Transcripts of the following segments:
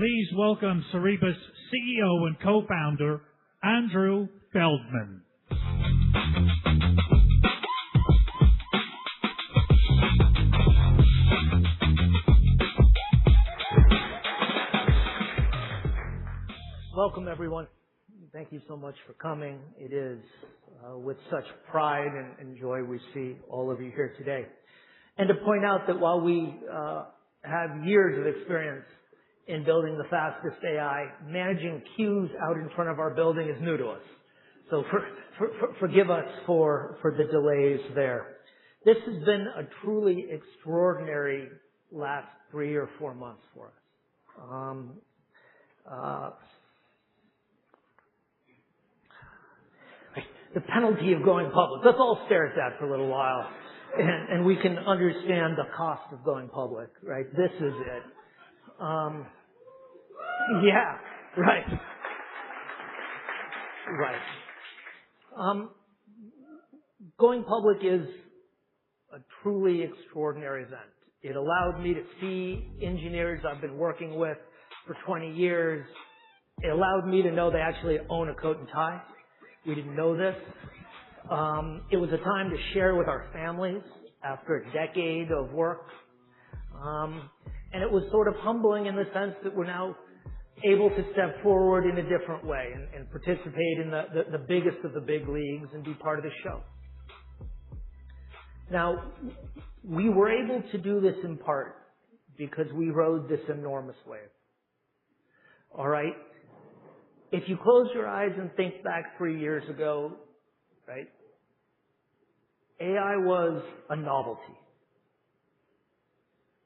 Please welcome Cerebras CEO and co-founder, Andrew Feldman. Welcome, everyone. Thank you so much for coming. It is with such pride and joy we see all of you here today. And to point out that while we have years of experience in building the fastest AI, managing queues out in front of our building is new to us. So forgive us for the delays there. This has been a truly extraordinary last 3 or 4 months for us. The penalty of going public. Let's all stare at that for a little while, and we can understand the cost of going public, right? This is it. Yeah, right. Right. Going public is a truly extraordinary event. It allowed me to see engineers I've been working with for 20 years. It allowed me to know they actually own a coat and tie. We didn't know this. It was a time to share with our families after a decade of work. And it was sort of humbling in the sense that we're now able to step forward in a different way and participate in the biggest of the big leagues and be part of the show. Now, we were able to do this in part because we rode this enormous wave. All right? If you close your eyes and think back 3 years ago, right, AI was a novelty.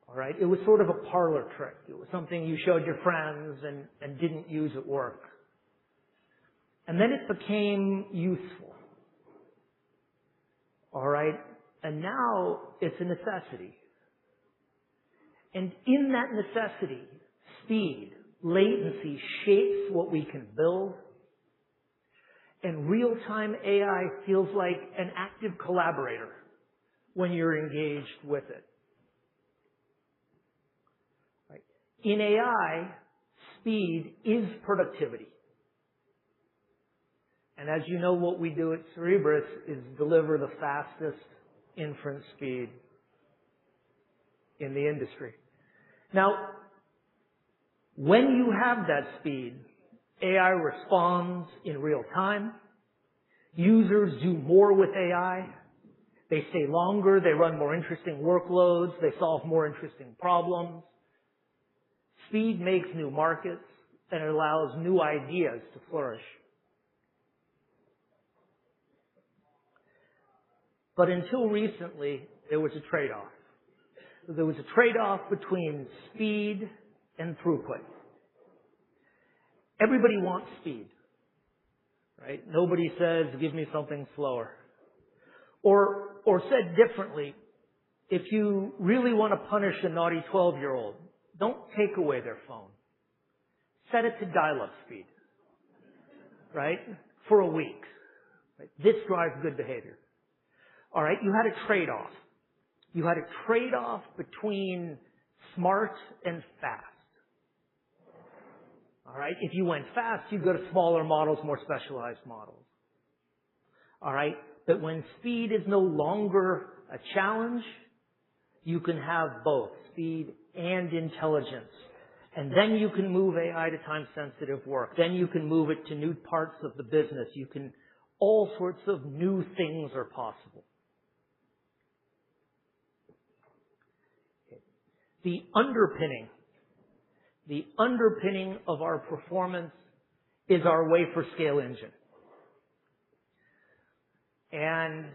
All right? It was sort of a parlor trick. It was something you showed your friends and didn't use at work. And then it became useful. All right? And now it's a necessity. And in that necessity, speed, latency shapes what we can build, and real-time AI feels like an active collaborator when you're engaged with it. Right. In AI, speed is productivity. And as you know, what we do at Cerebras is deliver the fastest inference speed in the industry. Now, when you have that speed, AI responds in real time. Users do more with AI. They stay longer. They run more interesting workloads. They solve more interesting problems. Speed makes new markets and it allows new ideas to flourish. But until recently, there was a trade-off. There was a trade-off between speed and throughput. Everybody wants speed, right? Nobody says, give me something slower. Or said differently, if you really want to punish a naughty 12-year-old, don't take away their phone. Set it to dial-up speed, right? For a week. Right? This drives good behavior. All right, you had a trade-off. You had a trade-off between smart and fast. All right. If you went fast, you'd go to smaller models, more specialized models. All right. But when speed is no longer a challenge, you can have both speed and intelligence. And then you can move AI to time-sensitive work. Then you can move it to new parts of the business. All sorts of new things are possible. Okay. The underpinning of our performance is our Wafer-Scale engine. And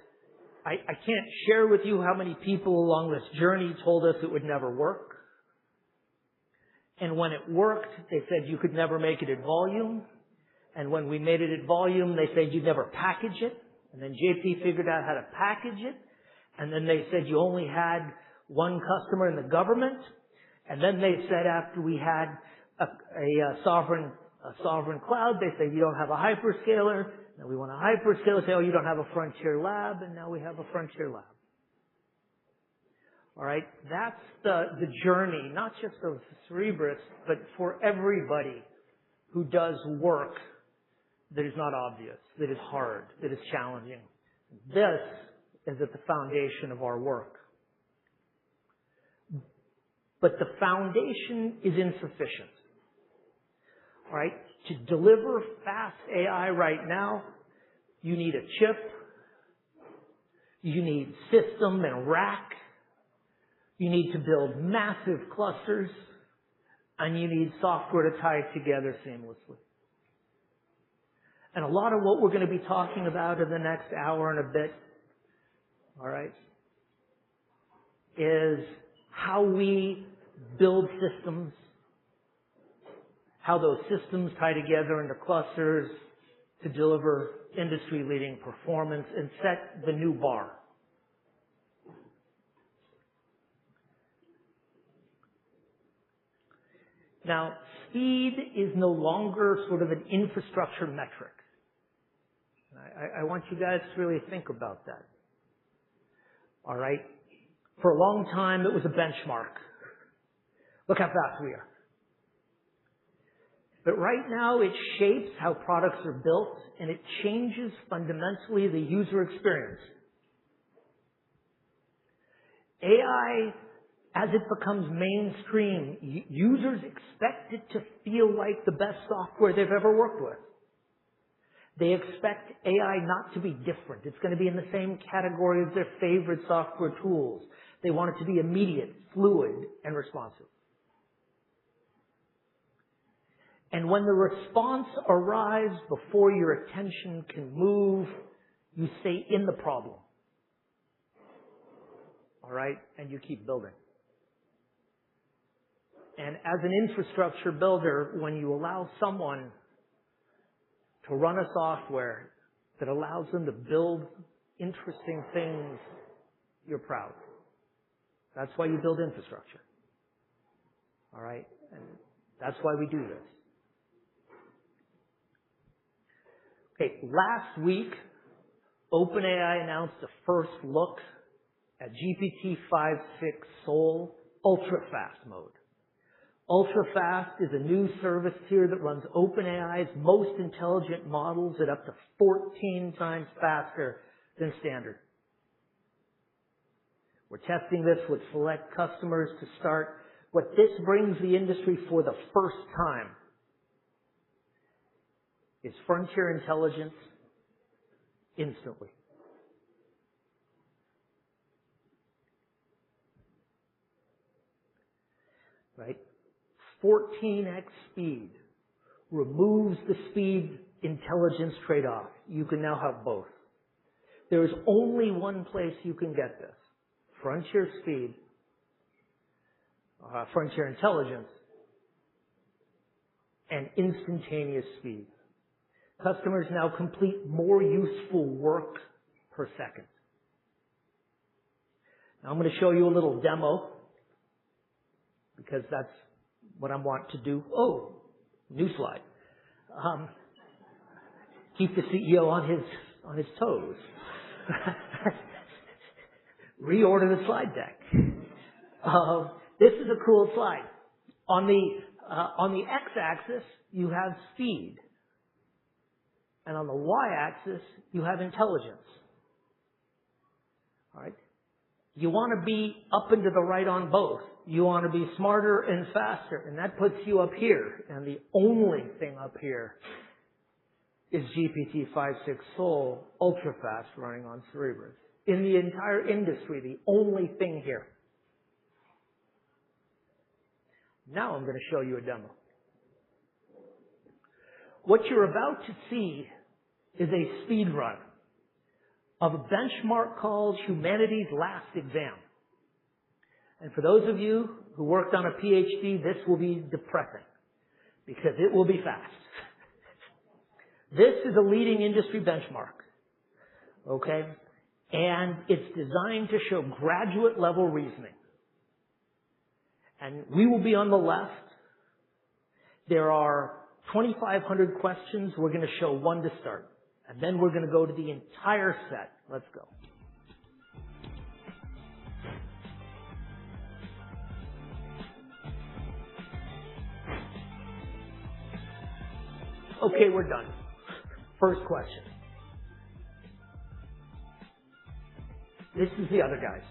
I can't share with you how many people along this journey told us it would never work. And when it worked, they said you could never make it at volume. And when we made it at volume, they said you'd never package it. And then JP figured out how to package it. And then they said you only had one customer in the government. And then they said after we had a sovereign cloud, they said you don't have a hyperscaler. Now we want a hyperscaler. Say, oh, you don't have a frontier lab. And now we have a frontier lab. All right? That's the journey, not just of Cerebras, but for everybody who does work that is not obvious, that is hard, that is challenging. This is at the foundation of our work. But the foundation is insufficient. All right? To deliver fast AI right now, you need a chip, you need system and rack, you need to build massive clusters, and you need software to tie it together seamlessly. And a lot of what we're going to be talking about in the next hour and a bit, all right, is how we build systems, how those systems tie together into clusters to deliver industry-leading performance and set the new bar. Now, speed is no longer sort of an infrastructure metric. I want you guys to really think about that. All right? For a long time, it was a benchmark. Look how fast we are. But right now, it shapes how products are built, and it changes fundamentally the user experience. AI, as it becomes mainstream, users expect it to feel like the best software they've ever worked with. They expect AI not to be different. It's going to be in the same category as their favorite software tools. They want it to be immediate, fluid, and responsive. And when the response arrives before your attention can move, you stay in the problem. All right? And you keep building. And as an infrastructure builder, when you allow someone to run a software that allows them to build interesting things, you're proud. That's why you build infrastructure. All right? And that's why we do this. Okay, last week, OpenAI announced a first look at GPT-5.6 Sol ultra-fast mode. Ultra-fast is a new service tier that runs OpenAI's most intelligent models at up to 14 times faster than standard. We're testing this with select customers to start. What this brings the industry for the first time is frontier intelligence instantly. Right? 14x speed removes the speed intelligence trade-off. You can now have both. There is only one place you can get this. Frontier speed, frontier intelligence, and instantaneous speed. Customers now complete more useful work per second. Now I'm going to show you a little demo because that's what I want to do. Oh, new slide. Keep the CEO on his toes. Reorder the slide deck. This is a cool slide. On the x-axis, you have speed. And on the y-axis, you have intelligence. All right? You want to be up and to the right on both. You want to be smarter and faster. And that puts you up here. And the only thing up here is GPT-5.6 Sol ultra-fast running on Cerebras. In the entire industry, the only thing here. Now I'm going to show you a demo. What you're about to see is a speed run of a benchmark called Humanity's Last Exam. And for those of you who worked on a PhD, this will be depressing because it will be fast. This is a leading industry benchmark. Okay? And it's designed to show graduate level reasoning. And we will be on the left. There are 2,500 questions. We're going to show one to start. And then we're going to go to the entire set. Let's go. Okay, we're done. First question. This is the other guys.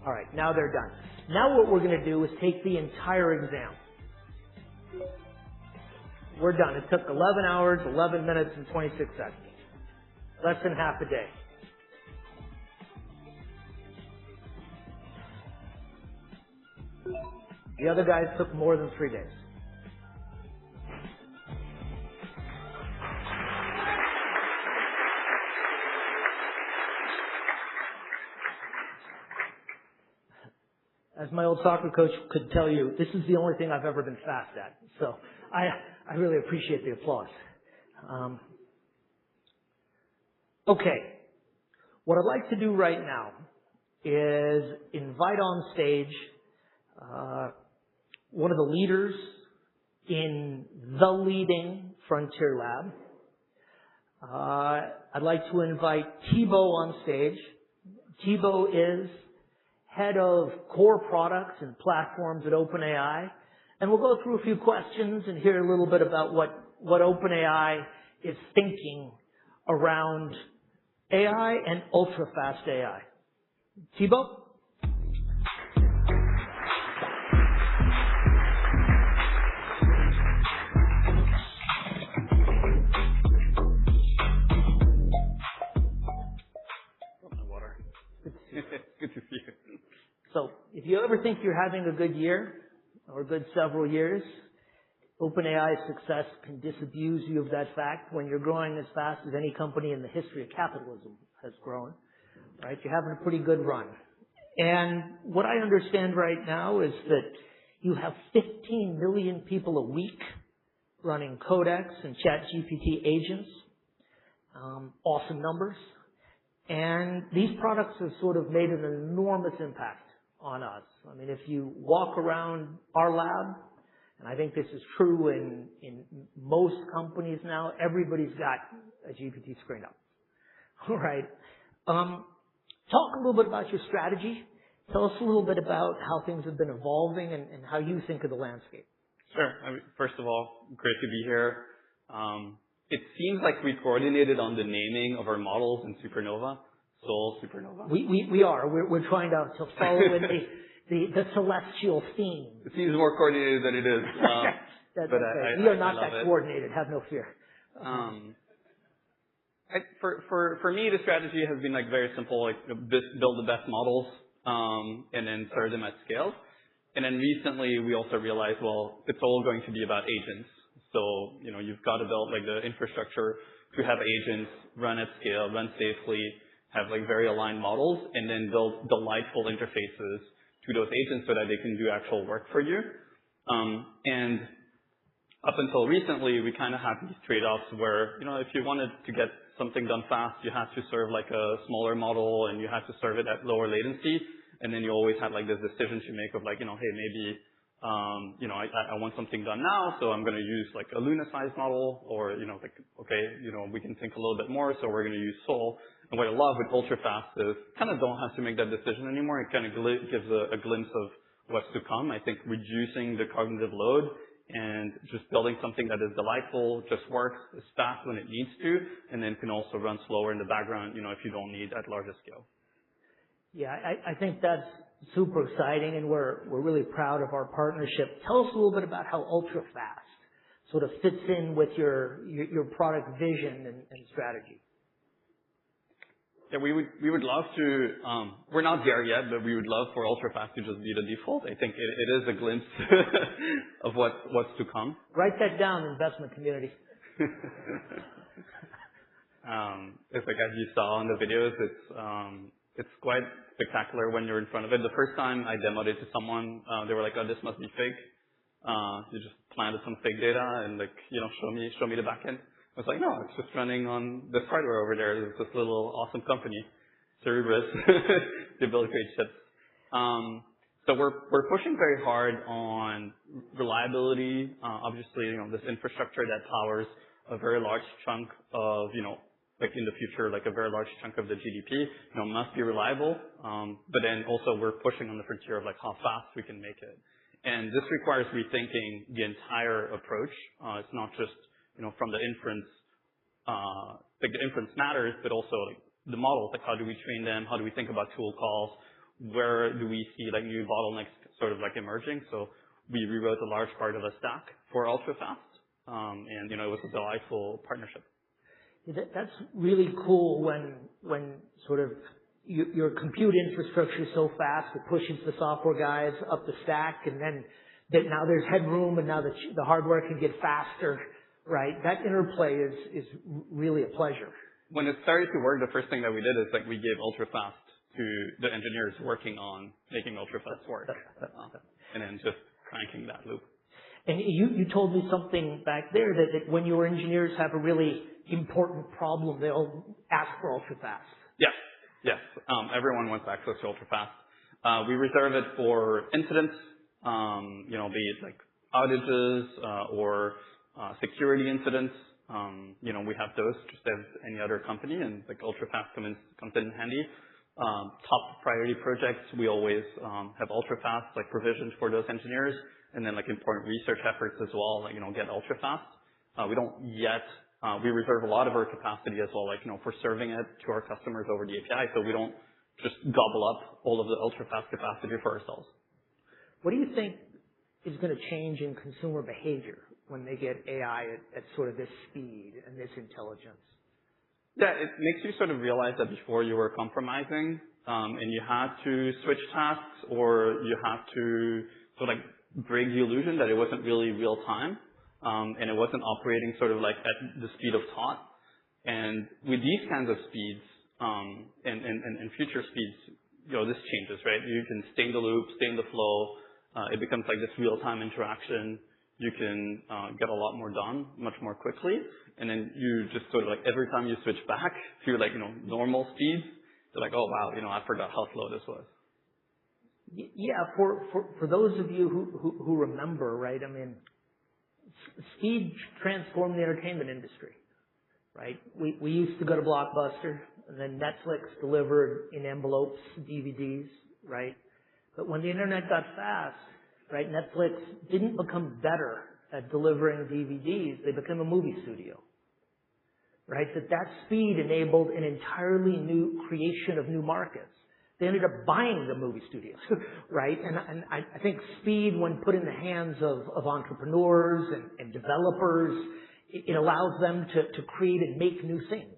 All right, now they're done. Now what we're going to do is take the entire exam. We're done. It took 11 hours, 11 minutes, and 26 seconds. Less than half a day. The other guys took more than 3 days. As my old soccer coach could tell you, this is the only thing I've ever been fast at. So I really appreciate the applause. Okay. What I'd like to do right now is invite on stage one of the leaders in the leading frontier lab. I'd like to invite Thibaut on stage. Thibaut is head of core products and platforms at OpenAI. And we'll go through a few questions and hear a little bit about what OpenAI is thinking around AI and ultra-fast AI. Thibaut? Good to see you. So, if you ever think you're having a good year or a good several years, OpenAI's success can disabuse you of that fact when you're growing as fast as any company in the history of capitalism has grown. Right? You're having a pretty good run. And what I understand right now is that you have 15 million people a week running Codex and ChatGPT agents. Awesome numbers. And these products have sort of made an enormous impact on us. I mean, if you walk around our lab, and I think this is true in most companies now, everybody's got a GPT screen up. All right. Talk a little bit about your strategy. Tell us a little bit about how things have been evolving and how you think of the landscape. Sure. First of all, great to be here. It seems like we coordinated on the naming of our models in Supernova. Soul Supernova. We are. We're trying to follow in the celestial theme. It seems more coordinated than it is. That's but okay. We are not that it. coordinated. Have no fear. For me, the strategy has been like very simple. Like build the best models, and then serve them at scale. And then recently, we also realized, well, it's all going to be about agents. So, you've got to build like the infrastructure to have agents run at scale, run safely, have like very aligned models, and then build delightful interfaces to those agents so that they can do actual work for you. And up until recently, we kind of had these trade-offs where, if you wanted to get something done fast, you had to serve like a smaller model and you had to serve it at lower latency. And then you always had like this decision to make of like, hey, maybe I want something done now, so I'm going to use like a Luna-sized model, or, we can think a little bit more, so we're going to use Soul. And what I love with ultra-fast is kind of don't have to make that decision anymore. It kind of gives a glimpse of what's to come. I think reducing the cognitive load and just building something that is delightful, just works, is fast when it needs to, and then can also run slower in the background, if you don't need at larger scale. Yeah, I think that's super exciting, and we're really proud of our partnership. Tell us a little bit about how ultra-fast sort of fits in with your product vision and strategy. Yeah, we would love to, we're not there yet, but we would love for ultra-fast to just be the default. I think it is a glimpse of what's to come. Write that down, investment community. It's like, as you saw in the videos, it's quite spectacular when you're in front of it. The first time I demoed it to someone, they were like, oh, this must be fake. You just planted some fake data and like, show me the backend. I was like, no, it's just running on this hardware over there. It's this little awesome company, Cerebras. They build great chips. So we're pushing very hard on reliability. Obviously, this infrastructure that powers a very large chunk of, like in the future, like a very large chunk of the GDP, must be reliable. But then also we're pushing on the frontier of like how fast we can make it. And this requires rethinking the entire approach. It's not just, from the inference, like the inference matters, but also like the models, like how do we train them? How do we think about tool calls? Where do we see like new bottlenecks sort of like emerging? So we rewrote a large part of the stack for ultrafast. And, it was a delightful partnership. That's really cool when sort of your compute infrastructure is so fast, it pushes the software guys up the stack, and then now there's headroom, and now the hardware can get faster, right? That interplay is really a pleasure. When it started to work, the first thing that we did is like we gave ultrafast to the engineers working on making ultrafast work, and then just cranking that loop. And you told me something back there that when your engineers have a really important problem, they'll ask for ultrafast. Yes. Everyone wants access to ultrafast. We reserve it for incidents, be it like outages or security incidents. We have those just as any other company, and like ultrafast comes in handy. Top priority projects, we always have ultrafast like provisioned for those engineers, and then like important research efforts as well, like get ultrafast. We don't yet. We reserve a lot of our capacity as well, like, for serving it to our customers over the API, so we don't just gobble up all of the ultra-fast capacity for ourselves. What do you think is going to change in consumer behavior when they get AI at sort of this speed and this intelligence? Yeah, it makes you sort of realize that before you were compromising, and you had to switch tasks, or you had to sort of like break the illusion that it wasn't really real time. And it wasn't operating sort of like at the speed of thought. And with these kinds of speeds, and future speeds, this changes, right? You can stay in the loop, stay in the flow. It becomes like this real-time interaction. You can get a lot more done much more quickly. And then you just sort of like every time you switch back to like, normal speeds, you're like, oh wow, I forgot how slow this was. Yeah, for those of you who remember, right? I mean, speed transformed the entertainment industry, right? We used to go to Blockbuster, and then Netflix delivered in envelopes DVDs, right? But when the internet got fast, right, Netflix didn't become better at delivering DVDs. They became a movie studio, right? That speed enabled an entirely new creation of new markets. They ended up buying the movie studios, right? And I think speed, when put in the hands of entrepreneurs and developers, it allows them to create and make new things,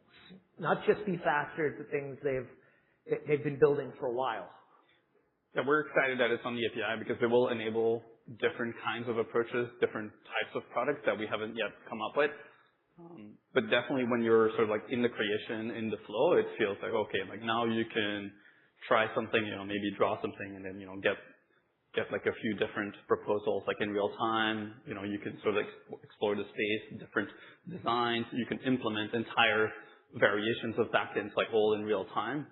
not just be faster at the things they've been building for a while. Yeah, we're excited that it's on the API because it will enable different kinds of approaches, different types of products that we haven't yet come up with. But definitely when you're sort of like in the creation, in the flow, it feels like, okay, like now you can try something, maybe draw something and then, get like a few different proposals like in real time. You can sort of explore the space, different designs. You can implement entire variations of backends like all in real time.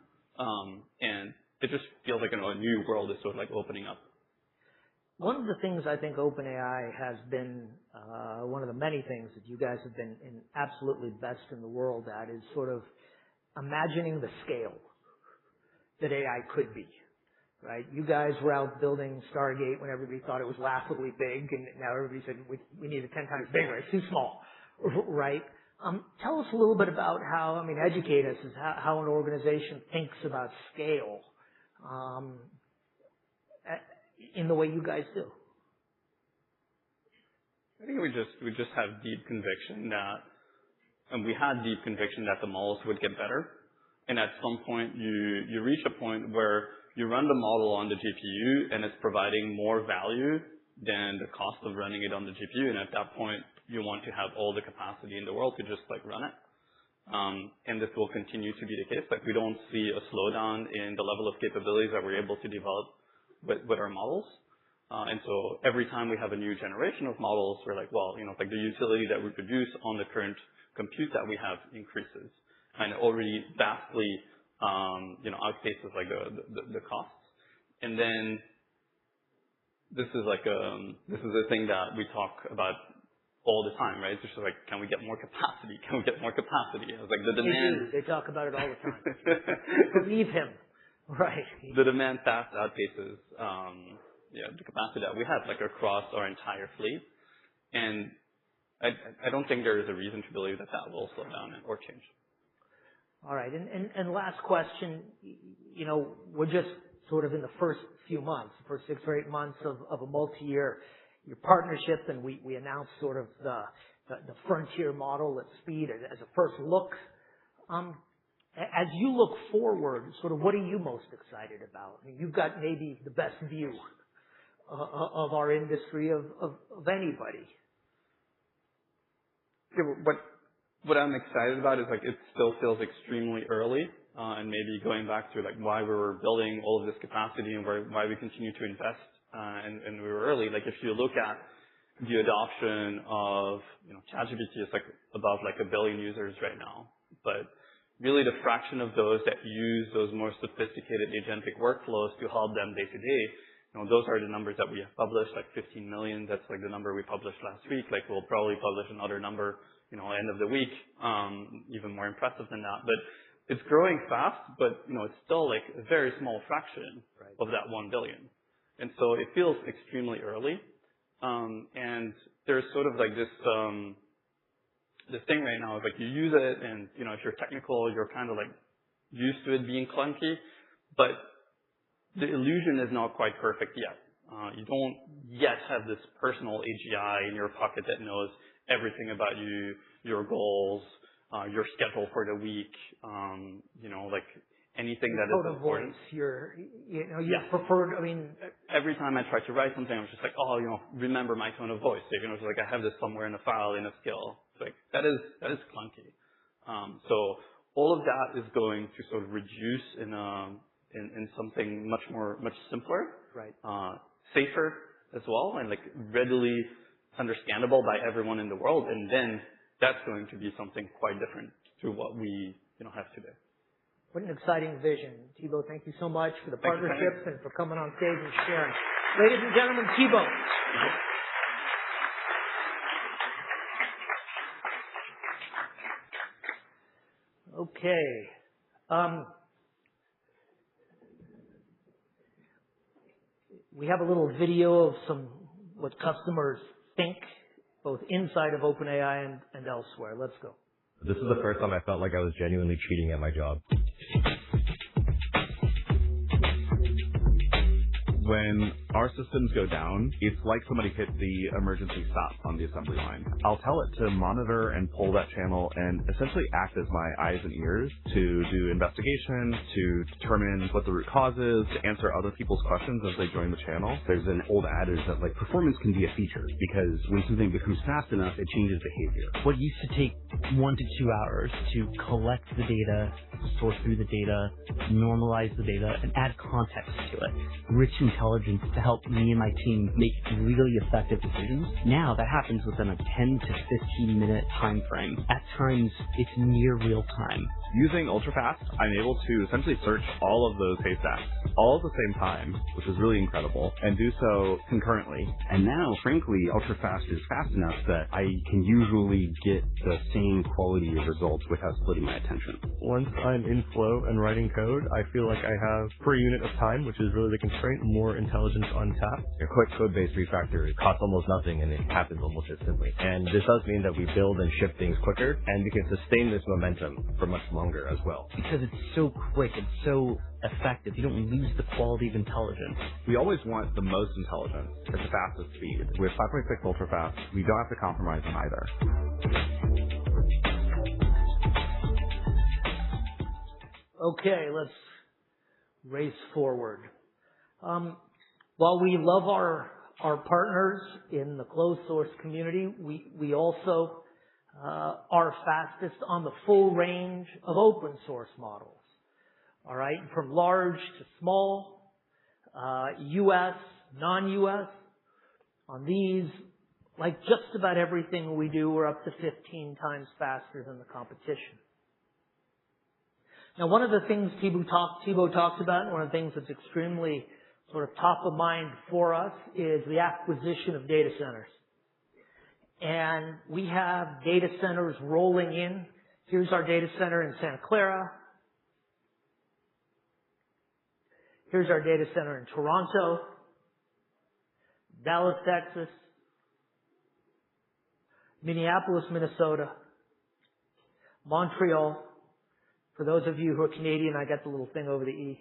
And it just feels like, a new world is sort of like opening up. One of the things I think OpenAI has been, one of the many things that you guys have been absolutely best in the world at is sort of imagining the scale that AI could be, right? You guys were out building Stargate when everybody thought it was laughably big, and now everybody said we need it 10 times bigger. It's too small, right? Tell us a little bit about educate us as how an organization thinks about scale in the way you guys do. I think we just have deep conviction and we had deep conviction that the models would get better. And at some point, you reach a point where you run the model on the GPU and it's providing more value than the cost of running it on the GPU. And at that point, you want to have all the capacity in the world to just like run it. And this will continue to be the case. Like we don't see a slowdown in the level of capabilities that we're able to develop with our models. And so every time we have a new generation of models, we're like, well, like the utility that we produce on the current compute that we have increases. And already vastly, outpaces like the costs. And then this is a thing that we talk about all the time, right? It's just like, can we get more capacity? Can we get more capacity? It's like the demand. They talk about it all the time. Believe him, right? The demand fast outpaces, the capacity that we have, like across our entire fleet. And I don't think there is a reason to believe that will slow down or change. All right. And last question, we're just sort of in the first few months, the first 6 or 8 months of a multi-year partnership, and we announced sort of the frontier model at speed as a first look. As you look forward, sort of what are you most excited about? I mean, you've got maybe the best view of our industry of anybody. Yeah, what I'm excited about is like it still feels extremely early, and maybe going back to like why we were building all of this capacity and why we continue to invest, and we were early. Like if you look at the adoption of ChatGPT is like above like 1 billion users right now, but really the fraction of those that use those more sophisticated agentic workflows to help them day to day, those are the numbers that we have published, like 15 million. That's like the number we published last week. Like we'll probably publish another number, end of the week, even more impressive than that. But it's growing fast, but it's still like a very small fraction of that 1 billion. And so it feels extremely early. And there's sort of like this thing right now is like you use it and, if you're technical, you're kind of like used to it being clunky, but the illusion is not quite perfect yet. You don't yet have this personal AGI in your pocket that knows everything about you, your goals, your schedule for the week, like anything that is important. Your preferred, every time I try to write something, I'm just like, remember my tone of voice. It's like I have this somewhere in a file in a skill. It's like that is clunky. So all of that is going to sort of reduce in something much simpler, safer as well, and like readily understandable by everyone in the world. And then that's going to be something quite different to what we have today. What an exciting vision. Thibaut, thank you so much for the partnership and for coming on stage and sharing. Ladies and gentlemen, Thibaut. Okay. We have a little video of what customers think, both inside of OpenAI and elsewhere. Let's go. This is the first time I felt like I was genuinely cheating at my job. When our systems go down, it's like somebody hit the emergency stop on the assembly line. I'll tell it to monitor and pull that channel and essentially act as my eyes and ears to do investigation, to determine what the root cause is, to answer other people's questions as they join the channel. There's an old adage that like performance can be a feature because when something becomes fast enough, it changes behavior. What used to take 1 to 2 hours to collect the data, sort through the data, normalize the data, and add context to it, rich intelligence to help me and my team make really effective decisions. Now that happens within a 10 to 15 minute time frame. At times, it's near real time. Using ultrafast, I'm able to essentially search all of those haystacks all at the same time, which is really incredible, and do so concurrently. And now, frankly, ultrafast is fast enough that I can usually get the same quality of results without splitting my attention. Once I'm in flow and writing code, I feel like I have per unit of time, which is really the constraint, more intelligence on tap. A quick code-based refactor costs almost nothing and it happens almost instantly. And this does mean that we build and ship things quicker and we can sustain this momentum for much longer as well. Because it's so quick, it's so effective, you don't lose the quality of intelligence. We always want the most intelligence at the fastest speed. With 5.6 ultrafast, we don't have to compromise on either. Okay, let's race forward. While we love our partners in the closed source community, we also are fastest on the full range of open source models. All right, from large to small, US, non-US. On these, like just about everything we do, we're up to 15 times faster than the competition. Now, one of the things Thibaut talked about, and one of the things that's extremely sort of top of mind for us is the acquisition of data centers. And we have data centers rolling in. Here's our data center in Santa Clara. Here's our data center in Toronto. Dallas, Texas, Minneapolis, Minnesota, Montreal. For those of you who are Canadian, I got the little thing over the E.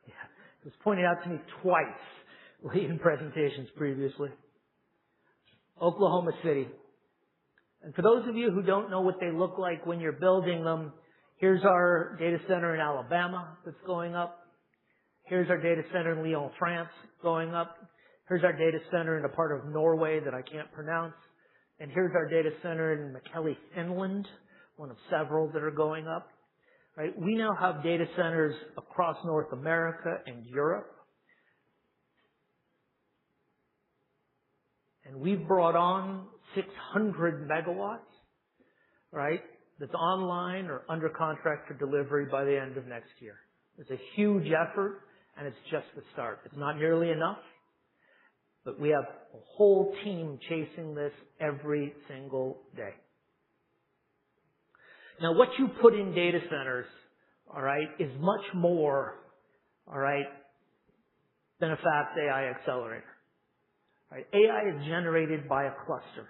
It was pointed out to me twice in presentations previously. Oklahoma City. And for those of you who don't know what they look like when you're building them, here's our data center in Alabama that's going up. Here's our data center in Lyon, France, going up. Here's our data center in a part of Norway that I can't pronounce. And here's our data center in McKelly, Finland, one of several that are going up. Right? We now have data centers across North America and Europe. And we've brought on 600 megawatts, right, that's online or under contract for delivery by the end of next year. It's a huge effort, and it's just the start. It's not nearly enough, but we have a whole team chasing this every single day. Now, what you put in data centers, all right, is much more, all right, than a fast AI accelerator. Right? AI is generated by a cluster.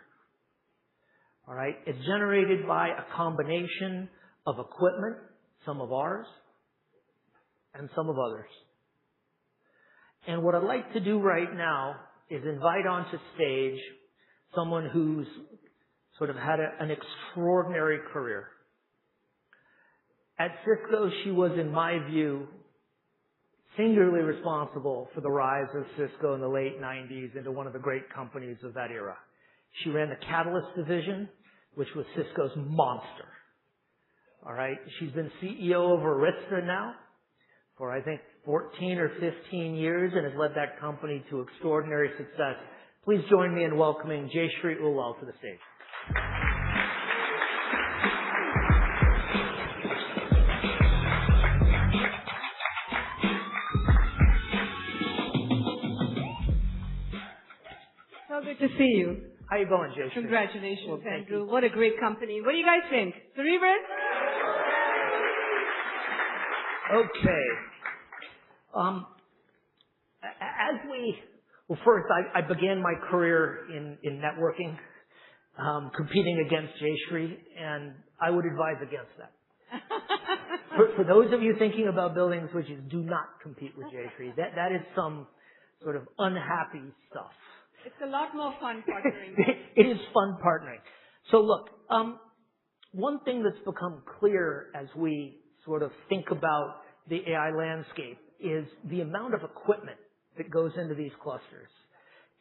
All right? It's generated by a combination of equipment, some of ours, and some of others. And what I'd like to do right now is invite onto stage someone who's sort of had an extraordinary career. At Cisco, she was, in my view, singularly responsible for the rise of Cisco in the late 90s into one of the great companies of that era. She ran the Catalyst division, which was Cisco's monster. All right. She's been CEO of Arista now for, I think, 14 or 15 years and has led that company to extraordinary success. Please join me in welcoming Jayshree Ullal to the stage. So good to see you. How you going, Jayshree? Congratulations, Well, thank Andrew. you. What a great company. What do you guys think? Cerebras? Okay. First, I began my career in networking, competing against Jayshree, and I would advise against that. For those of you thinking about building switches, do not compete with Jayshree. That is some sort of unhappy stuff. It's a lot more fun partnering. It is fun partnering. So look, one thing that's become clear as we sort of think about the AI landscape is the amount of equipment that goes into these clusters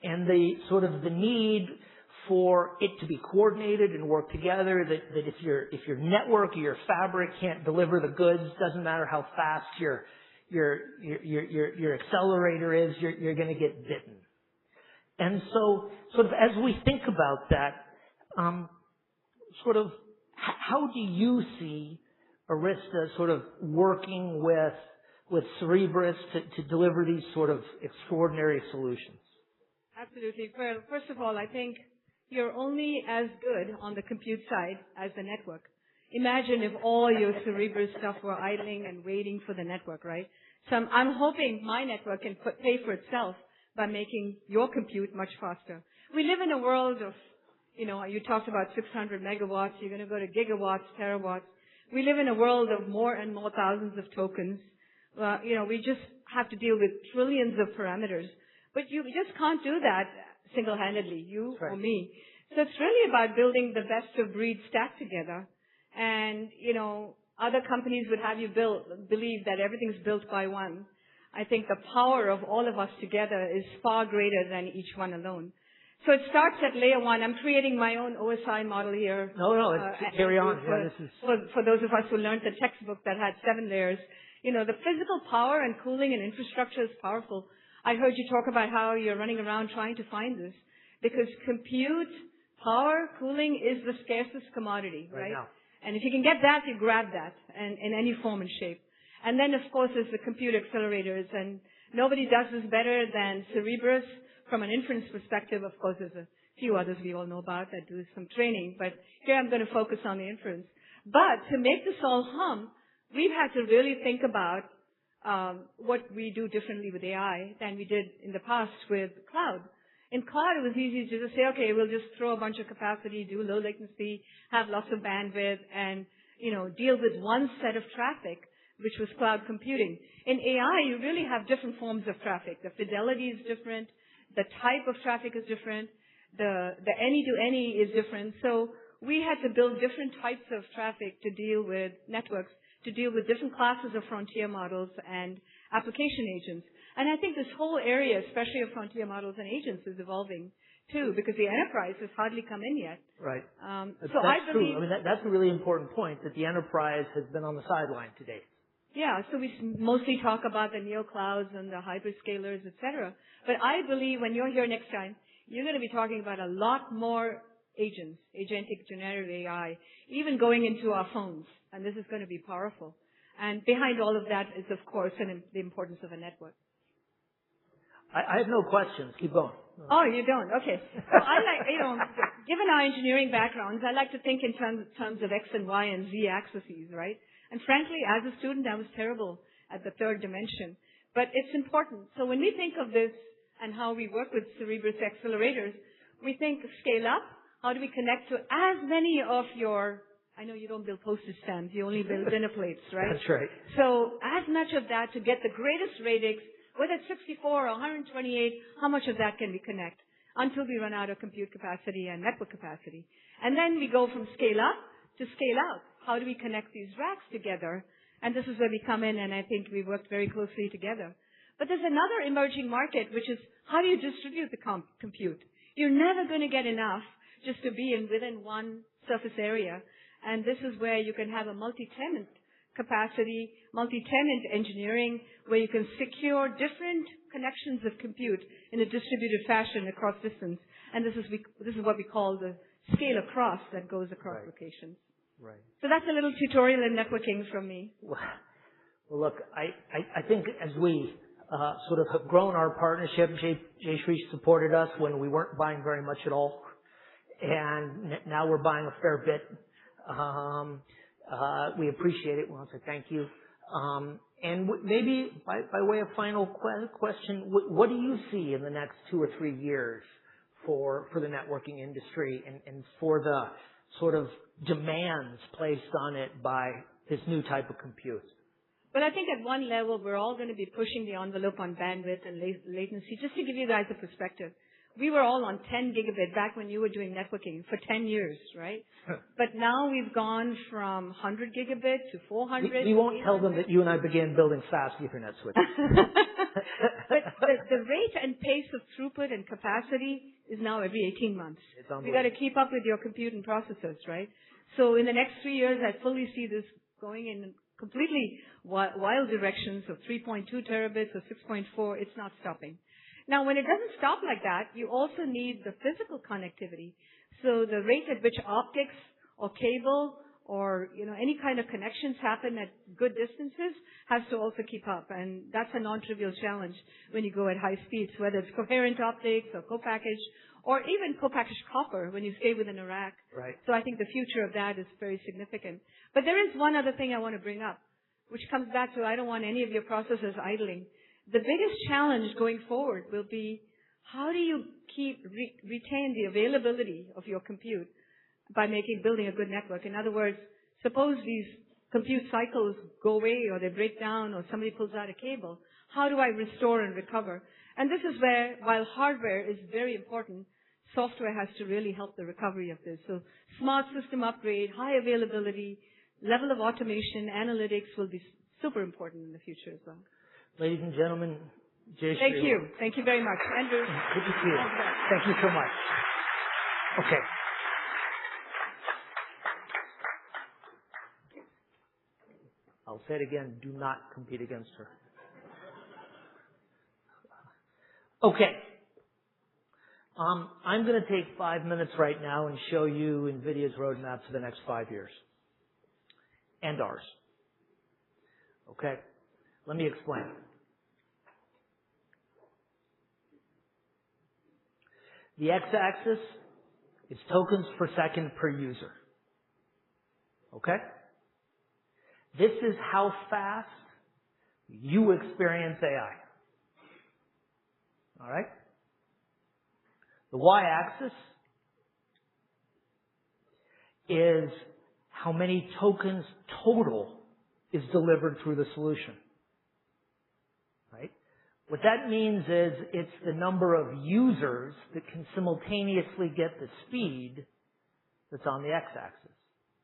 and the sort of the need for it to be coordinated and work together, that if your network or your fabric can't deliver the goods, doesn't matter how fast your accelerator is, you're going to get bitten. And so sort of as we think about that, sort of how do you see Arista sort of working with Cerebras to deliver these sort of extraordinary solutions? Absolutely. Well, first of all, I think you're only as good on the compute side as the network. Imagine if all your Cerebras stuff were idling and waiting for the network, right? So I'm hoping my network can pay for itself by making your compute much faster. We live in a world of, you talked about 600 megawatts. You're going to go to gigawatts, terawatts. We live in a world of more and more thousands of tokens. We just have to deal with trillions of parameters. But you just can't do that single-handedly, you or me. So it's really about building the best of breed stack together. And, other companies would have you believe that everything's built by one. I think the power of all of us together is far greater than each one alone. So it starts at layer one. I'm creating my own OSI model here. No, carry on. For those of us who learned the textbook that had 7 layers, the physical power and cooling and infrastructure is powerful. I heard you talk about how you're running around trying to find this because compute, power, cooling is the scarcest commodity, right? Now. And if you can get that, you grab that in any form and shape. And then, of course, there's the compute accelerators, and nobody does this better than Cerebras from an inference perspective. Of course, there's a few others we all know about that do some training, but here I'm going to focus on the inference. But to make this all hum, we've had to really think about what we do differently with AI than we did in the past with cloud. In cloud, it was easy to just say, okay, we'll just throw a bunch of capacity, do low latency, have lots of bandwidth, and deal with one set of traffic, which was cloud computing. In AI, you really have different forms of traffic. The fidelity is different. The type of traffic is different. The any-to-any is different. So we had to build different types of traffic to deal with networks, to deal with different classes of frontier models and application agents. And I think this whole area, especially of frontier models and agents, is evolving too, because the enterprise has hardly come in yet. Right. So that's I believe, true. I mean, that's a really important point, that the enterprise has been on the sideline to date. yeah, so we mostly talk about the neoclouds and the hyperscalers, et cetera. But I believe when you're here next time, you're going to be talking about a lot more agents, agentic generative AI, even going into our phones. And this is going to be powerful. And behind all of that is, of course, the importance of a network. I have no questions. Keep going. Oh, you don't? Okay. So I like, given our engineering backgrounds, I like to think in terms of X and Y and Z axes, right? And frankly, as a student, I was terrible at the third dimension. But it's important. So when we think of this and how we work with Cerebras accelerators, we think scale up. How do we connect to as many of your, I know you don't build postage stamps, you only build dinner plates, right? That's right. So as much of that to get the greatest radix, whether it's 64 or 128, how much of that can we connect until we run out of compute capacity and network capacity? And then we go from scale up to scale out. How do we connect these racks together? And this is where we come in, and I think we worked very closely together. But there's another emerging market, which is how do you distribute the compute? You're never going to get enough just to be within one surface area. And this is where you can have a multi-tenant capacity, multi-tenant engineering, where you can secure different connections of compute in a distributed fashion across distance. And this is what we call the scale across that goes across locations. Right. So that's a little tutorial in networking from me. Well, look, I think as we sort of have grown our partnership, Jayshree supported us when we weren't buying very much at all. And now we're buying a fair bit. We appreciate it. We want to say thank you. And maybe by way of final question, what do you see in the next 2 or 3 years for the networking industry and for the sort of demands placed on it by this new type of compute? Well, I think at one level, we're all going to be pushing the envelope on bandwidth and latency. Just to give you guys a perspective, we were all on 10 gigabit back when you were doing networking for 10 years, right? But now we've gone from 100 gigabit to 400. We won't tell them that you and I began building fast Ethernet switches. But the rate and pace of throughput and capacity is now every 18 months. You got to keep up with your compute and processors, right? So in the next 3 years, I fully see this going in completely wild directions of 3.2 terabits or 6.4. It's not stopping. Now, when it doesn't stop like that, you also need the physical connectivity. So the rate at which optics or cable or any kind of connections happen at good distances has to also keep up. And that's a non-trivial challenge when you go at high speeds, whether it's coherent optics or co-packaged or even co-packaged copper when you stay within a rack. Right. So I think the future of that is very significant. But there is one other thing I want to bring up, which comes back to I don't want any of your processors idling. The biggest challenge going forward will be how do you retain the availability of your compute by building a good network? In other words, suppose these compute cycles go away or they break down or somebody pulls out a cable. How do I restore and recover? And this is where, while hardware is very important, software has to really help the recovery of this. So smart system upgrade, high availability, level of automation, analytics will be super important in the future as well. Ladies and gentlemen, Jayshree. Thank you. Thank you very much. Andrew. Good to see you. Thank you so much. Okay. I'll say it again. Do not compete against her. Okay. I'm going to take 5 minutes right now and show you NVIDIA's roadmap for the next 5 years. And ours. Okay? Let me explain. The x-axis is tokens per second per user. Okay? This is how fast You experience AI. All right? The y-axis is how many tokens total is delivered through the solution. Right? What that means is it's the number of users that can simultaneously get the speed that's on the x-axis.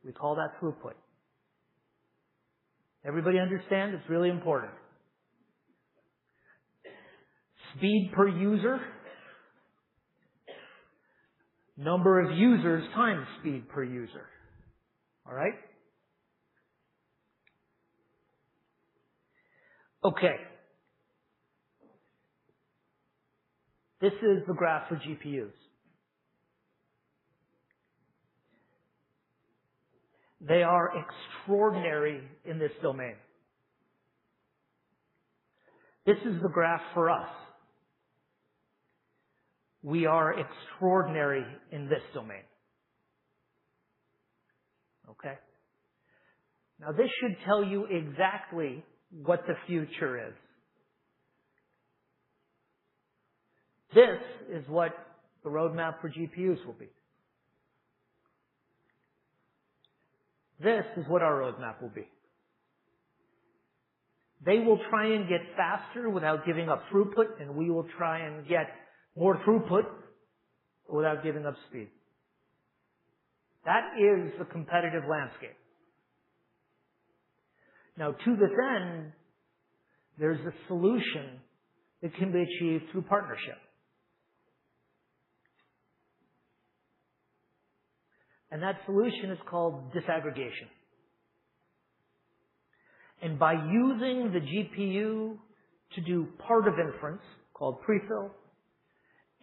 We call that throughput. Everybody understand? It's really important. Speed per user, number of users times speed per user. All right? Okay. This is the graph for GPUs. They are extraordinary in this domain. This is the graph for us. We are extraordinary in this domain. Okay? Now this should tell you exactly what the future is. This is what the roadmap for GPUs will be. This is what our roadmap will be. They will try and get faster without giving up throughput, and we will try and get more throughput without giving up speed. That is the competitive landscape. Now, to this end, there's a solution that can be achieved through partnership. And that solution is called disaggregation. And by using the GPU to do part of inference, called prefill,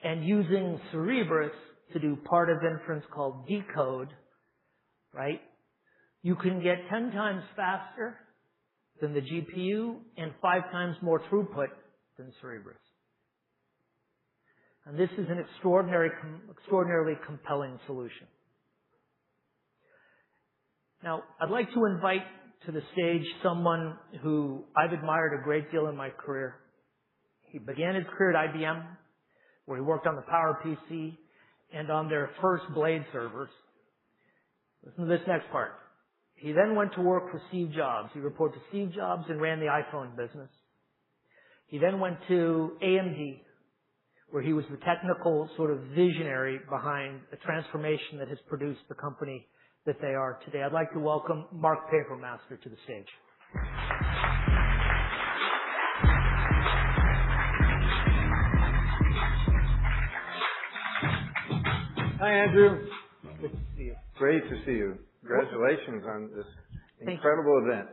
and using Cerebras to do part of inference called decode, right, you can get 10 times faster than the GPU and 5 times more throughput than Cerebras. And this is an extraordinarily compelling solution. Now, I'd like to invite to the stage someone who I've admired a great deal in my career. He began his career at IBM, where he worked on the PowerPC and on their first Blade servers. Listen to this next part. He then went to work for Steve Jobs. He reported to Steve Jobs and ran the iPhone business. He then went to AMD, where he was the technical sort of visionary behind a transformation that has produced the company that they are today. I'd like to welcome Mark Papermaster to the stage. Hi, Andrew. Good to see you. Great to see you. Congratulations on this incredible event.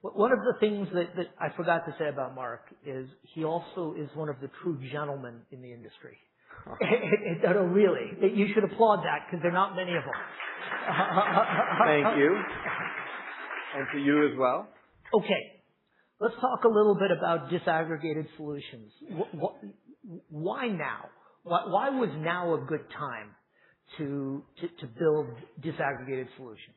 One of the things that I forgot to say about Mark is he also is one of the true gentlemen in the industry. No, really. You should applaud that because there are not many of them. Thank you. And to you as well. Okay. Let's talk a little bit about disaggregated solutions. Why now? Why was now a good time to build disaggregated solutions?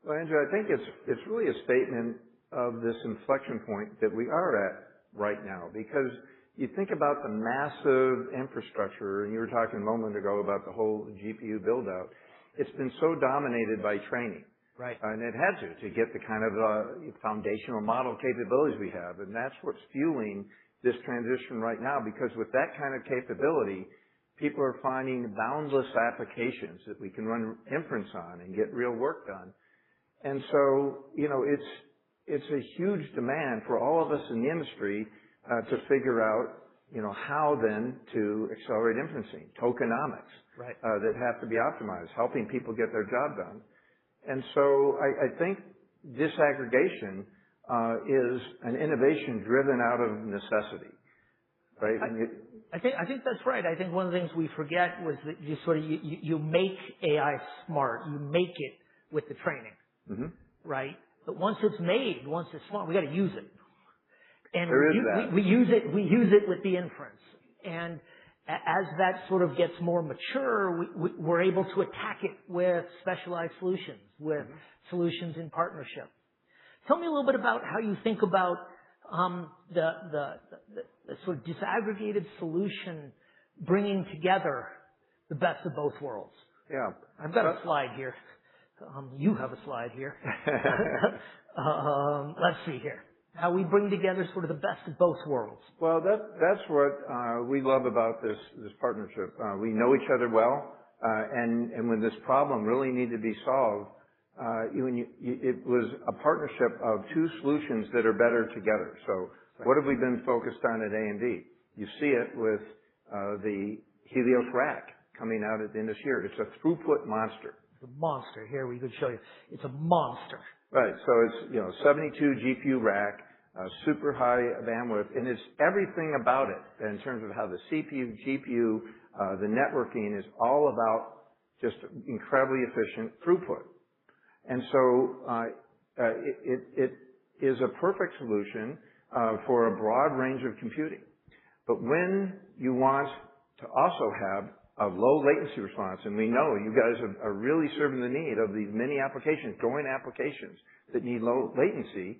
Well, Andrew, I think it's really a statement of this inflection point that we are at right now, because you think about the massive infrastructure, and you were talking a moment ago about the whole GPU build-out. It's been so dominated by training. Right. And it had to get the kind of foundational model capabilities we have. And that's what's fueling this transition right now, because with that kind of capability, people are finding boundless applications that we can run inference on and get real work done. And so, it's a huge demand for all of us in the industry to figure out, how then to accelerate inferencing, tokenomics, right, that have to be optimized, helping people get their job done. And so I think disaggregation is an innovation driven out of necessity, right? I think that's right. I think one of the things we forget was that you make AI smart. You make it with the training, right? But once it's made, once it's smart, we got to use it. And we use it with the inference. And as that sort of gets more mature, we're able to attack it with specialized solutions, with solutions in partnership. Tell me a little bit about how you think about the sort of disaggregated solution bringing together the best of both worlds. Yeah. I've got a slide here. You have a slide here. Let's see here. How we bring together sort of the best of both worlds. Well, that's what we love about this partnership. We know each other well, and when this problem really needed to be solved, it was a partnership of two solutions that are better together. So what have we been focused on at AMD? You see it with the Helios rack coming out at the end of this year. It's a throughput monster. It's a monster. Here we could show you. It's a monster. Right. So it's 72 GPU rack, super high bandwidth, and it's everything about it in terms of how the CPU, GPU, the networking is all about just incredibly efficient throughput. And so it is a perfect solution for a broad range of computing. But when you want to also have a low latency response, and we know you guys are really serving the need of these many applications, growing applications that need low latency,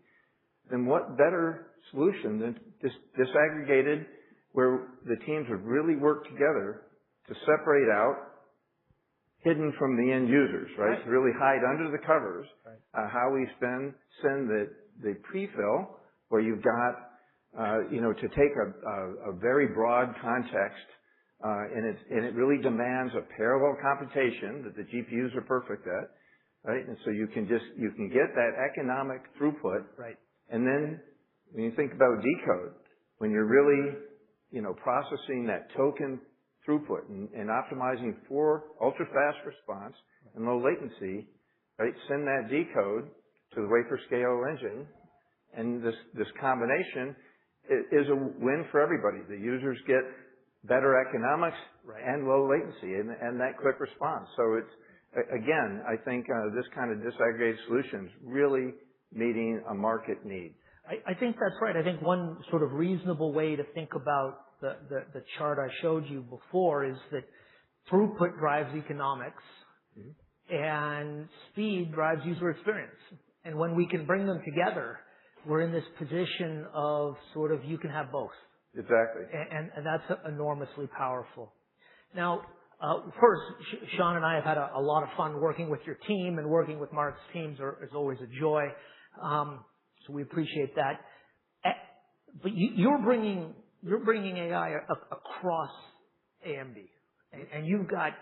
then what better solution than disaggregated where the teams would really work together to separate out, hidden from the end users, right? To really hide under the covers, how we send the prefill where you've got, to take a very broad context, and it really demands a parallel computation that the GPUs are perfect at, right? And so you can get that economic throughput. Right. And then when you think about decode, when you're really, processing that token throughput and optimizing for ultra-fast response and low latency, right? Send that decode to the Wafer-Scale engine, and this combination is a win for everybody. The users get better economics and low latency and that quick response. So it's, again, I think this kind of disaggregated solution is really meeting a market need. I think that's right. I think one sort of reasonable way to think about the chart I showed you before is that throughput drives economics and speed drives user experience. And when we can bring them together, we're in this position of sort of you can have both. Exactly. And that's enormously powerful. Now, first, Sean and I have had a lot of fun working with your team, and working with Mark's teams is always a joy. So we appreciate that. But you're bringing AI across AMD, and you've got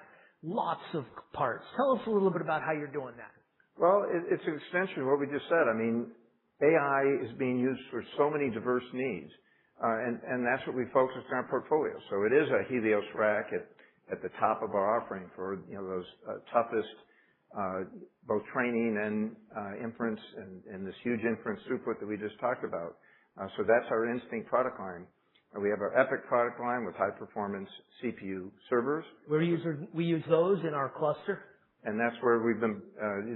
lots of parts. Tell us a little bit about how you're doing that. Well, it's an extension of what we just said. I mean, AI is being used for so many diverse needs. And that's what we focused on our portfolio. So it is a Helios rack at the top of our offering for, those toughest, both training and inference and this huge inference throughput that we just talked about. So that's our Instinct product line. We have our EPYC product line with high performance CPU servers. We use those in our cluster. And that's where we've been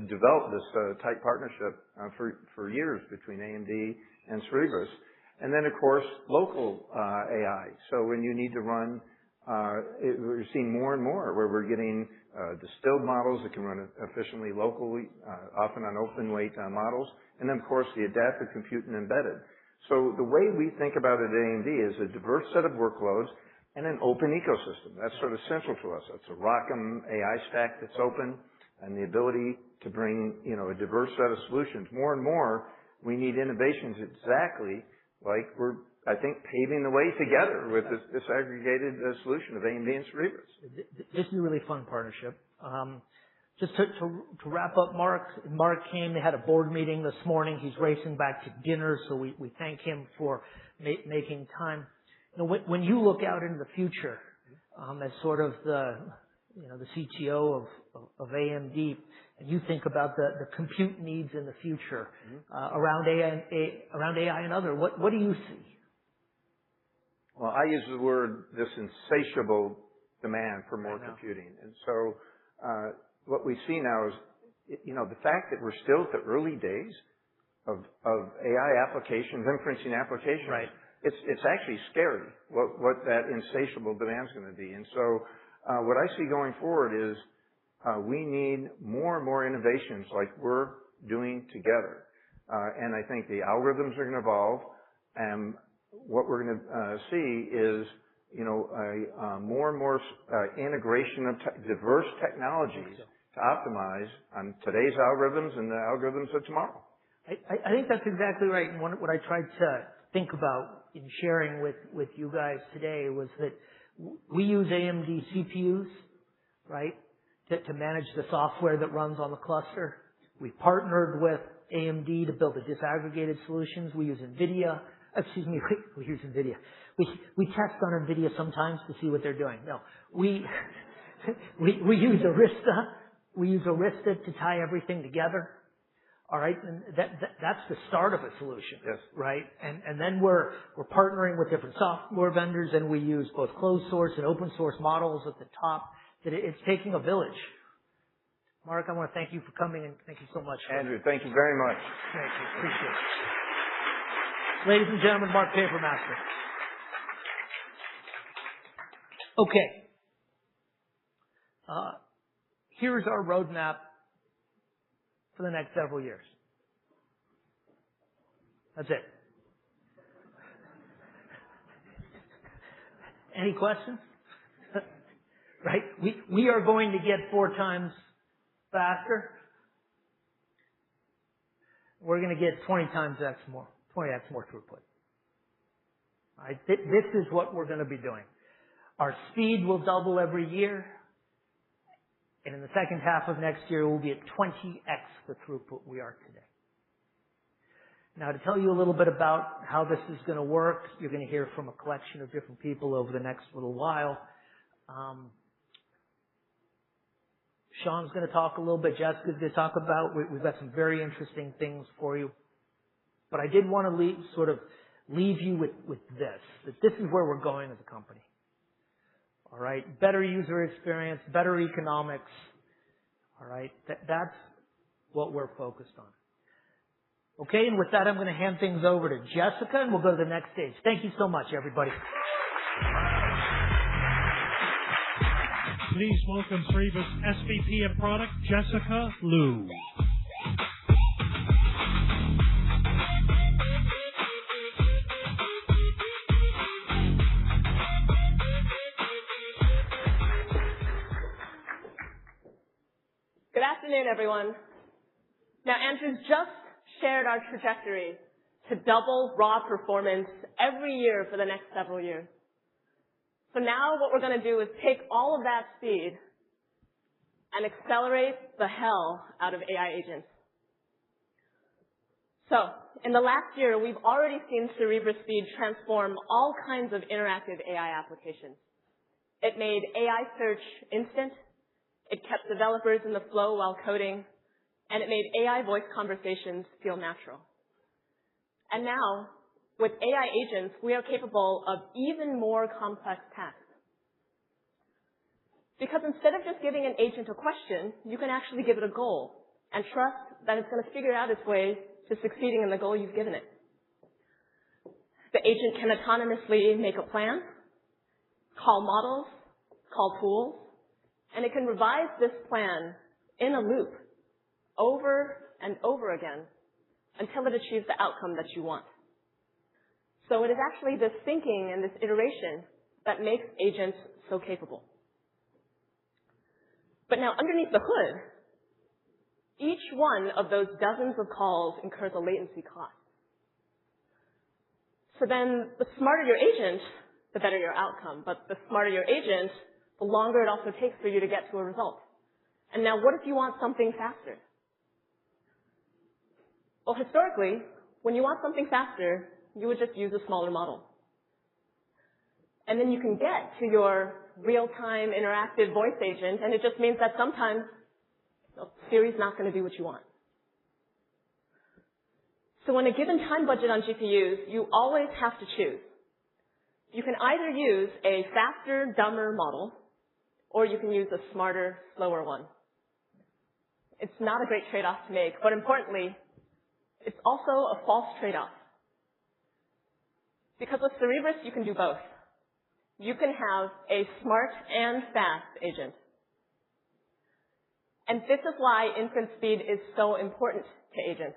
developed this tight partnership for years between AMD and Cerebras. And then, of course, local AI. So when you need to run, we're seeing more and more where we're getting distilled models that can run efficiently locally, often on open weight models. And then, of course, the adaptive compute and embedded. So the way we think about it at AMD is a diverse set of workloads and an open ecosystem. That's sort of central to us. It's a ROCm AI stack that's open, and the ability to bring, a diverse set of solutions. More and more, we need innovations exactly like we're, I think, paving the way together with this aggregated solution of AMD and Cerebras. This is a really fun partnership. Just to wrap up, Mark came. They had a board meeting this morning. He's racing back to dinner, so we thank him for making time. When you look out into the future, as sort of the CTO of AMD, and you think about the compute needs in the future around AI and other, what do you see? Well, I use the word this insatiable demand for more computing, and so what we see now is, the fact that we're still at the early days of AI applications, inferencing applications. Right. It's actually scary what that insatiable demand is going to be. And so what I see going forward is we need more and more innovations like we're doing together. And I think the algorithms are going to evolve. And what we're going to see is, more and more integration of diverse technologies to optimize on today's algorithms and the algorithms of tomorrow. I think that's exactly right. And what I tried to think about in sharing with you guys today was that we use AMD CPUs, right, to manage the software that runs on the cluster. We partnered with AMD to build the disaggregated solutions. We use NVIDIA. We use NVIDIA. We test on NVIDIA sometimes to see what they're doing. No, we use Arista. We use Arista to tie everything together. All right, and that's the start of a solution. Yes. Right, and then we're partnering with different software vendors, and we use both closed source and open source models at the top. That it's taking a village. Mark, I want to thank you for coming, and thank you so much. Andrew, thank you very much. Thank you. Appreciate it. Ladies and gentlemen, Mark Papermaster. Okay. Here's our roadmap for the next several years. That's it. Any questions? Right? We are going to get 4 times faster. We're going to get 20 x more throughput. All right? This is what we're going to be doing. Our speed will double every year. And in the second half of next year, we'll be at 20x the throughput we are today. Now, to tell you a little bit about how this is going to work, you're going to hear from a collection of different people over the next little while. Sean's going to talk a little bit. Jessica's going to talk about. We've got some very interesting things for you. But I did want to leave you with this, that this is where we're going as a company. All right? Better user experience, better economics. All right? That's what we're focused on. Okay, and with that, I'm going to hand things over to Jessica, and we'll go to the next stage. Thank you so much, everybody. Please welcome Cerebras SVP of Product, Jessica Liu. Good afternoon, everyone. Now, Andrew's just shared our trajectory to double raw performance every year for the next several years. So now what we're going to do is take all of that speed and accelerate the hell out of AI agents. So in the last year, we've already seen Cerebras Speed transform all kinds of interactive AI applications. It made AI search instant. It kept developers in the flow while coding. And it made AI voice conversations feel natural. And now, with AI agents, we are capable of even more complex tasks. Because instead of just giving an agent a question, you can actually give it a goal and trust that it's going to figure out its way to succeeding in the goal you've given it. The agent can autonomously make a plan, call models, call tools, and it can revise this plan in a loop over and over again until it achieves the outcome that you want. So it is actually this thinking and this iteration that makes agents so capable. But now underneath the hood, each one of those dozens of calls incurs a latency cost. So then the smarter your agent, the better your outcome. But the smarter your agent, the longer it also takes for you to get to a result. And now what if you want something faster? Well, historically, when you want something faster, you would just use a smaller model. And then you can get to your real-time interactive voice agent, and it just means that sometimes Siri's not going to do what you want. So in a given time budget on GPUs, you always have to choose. You can either use a faster, dumber model, or you can use a smarter, slower one. It's not a great trade-off to make, but importantly, it's also a false trade-off. Because with Cerebras, you can do both. You can have a smart and fast agent. And this is why inference speed is so important to agents.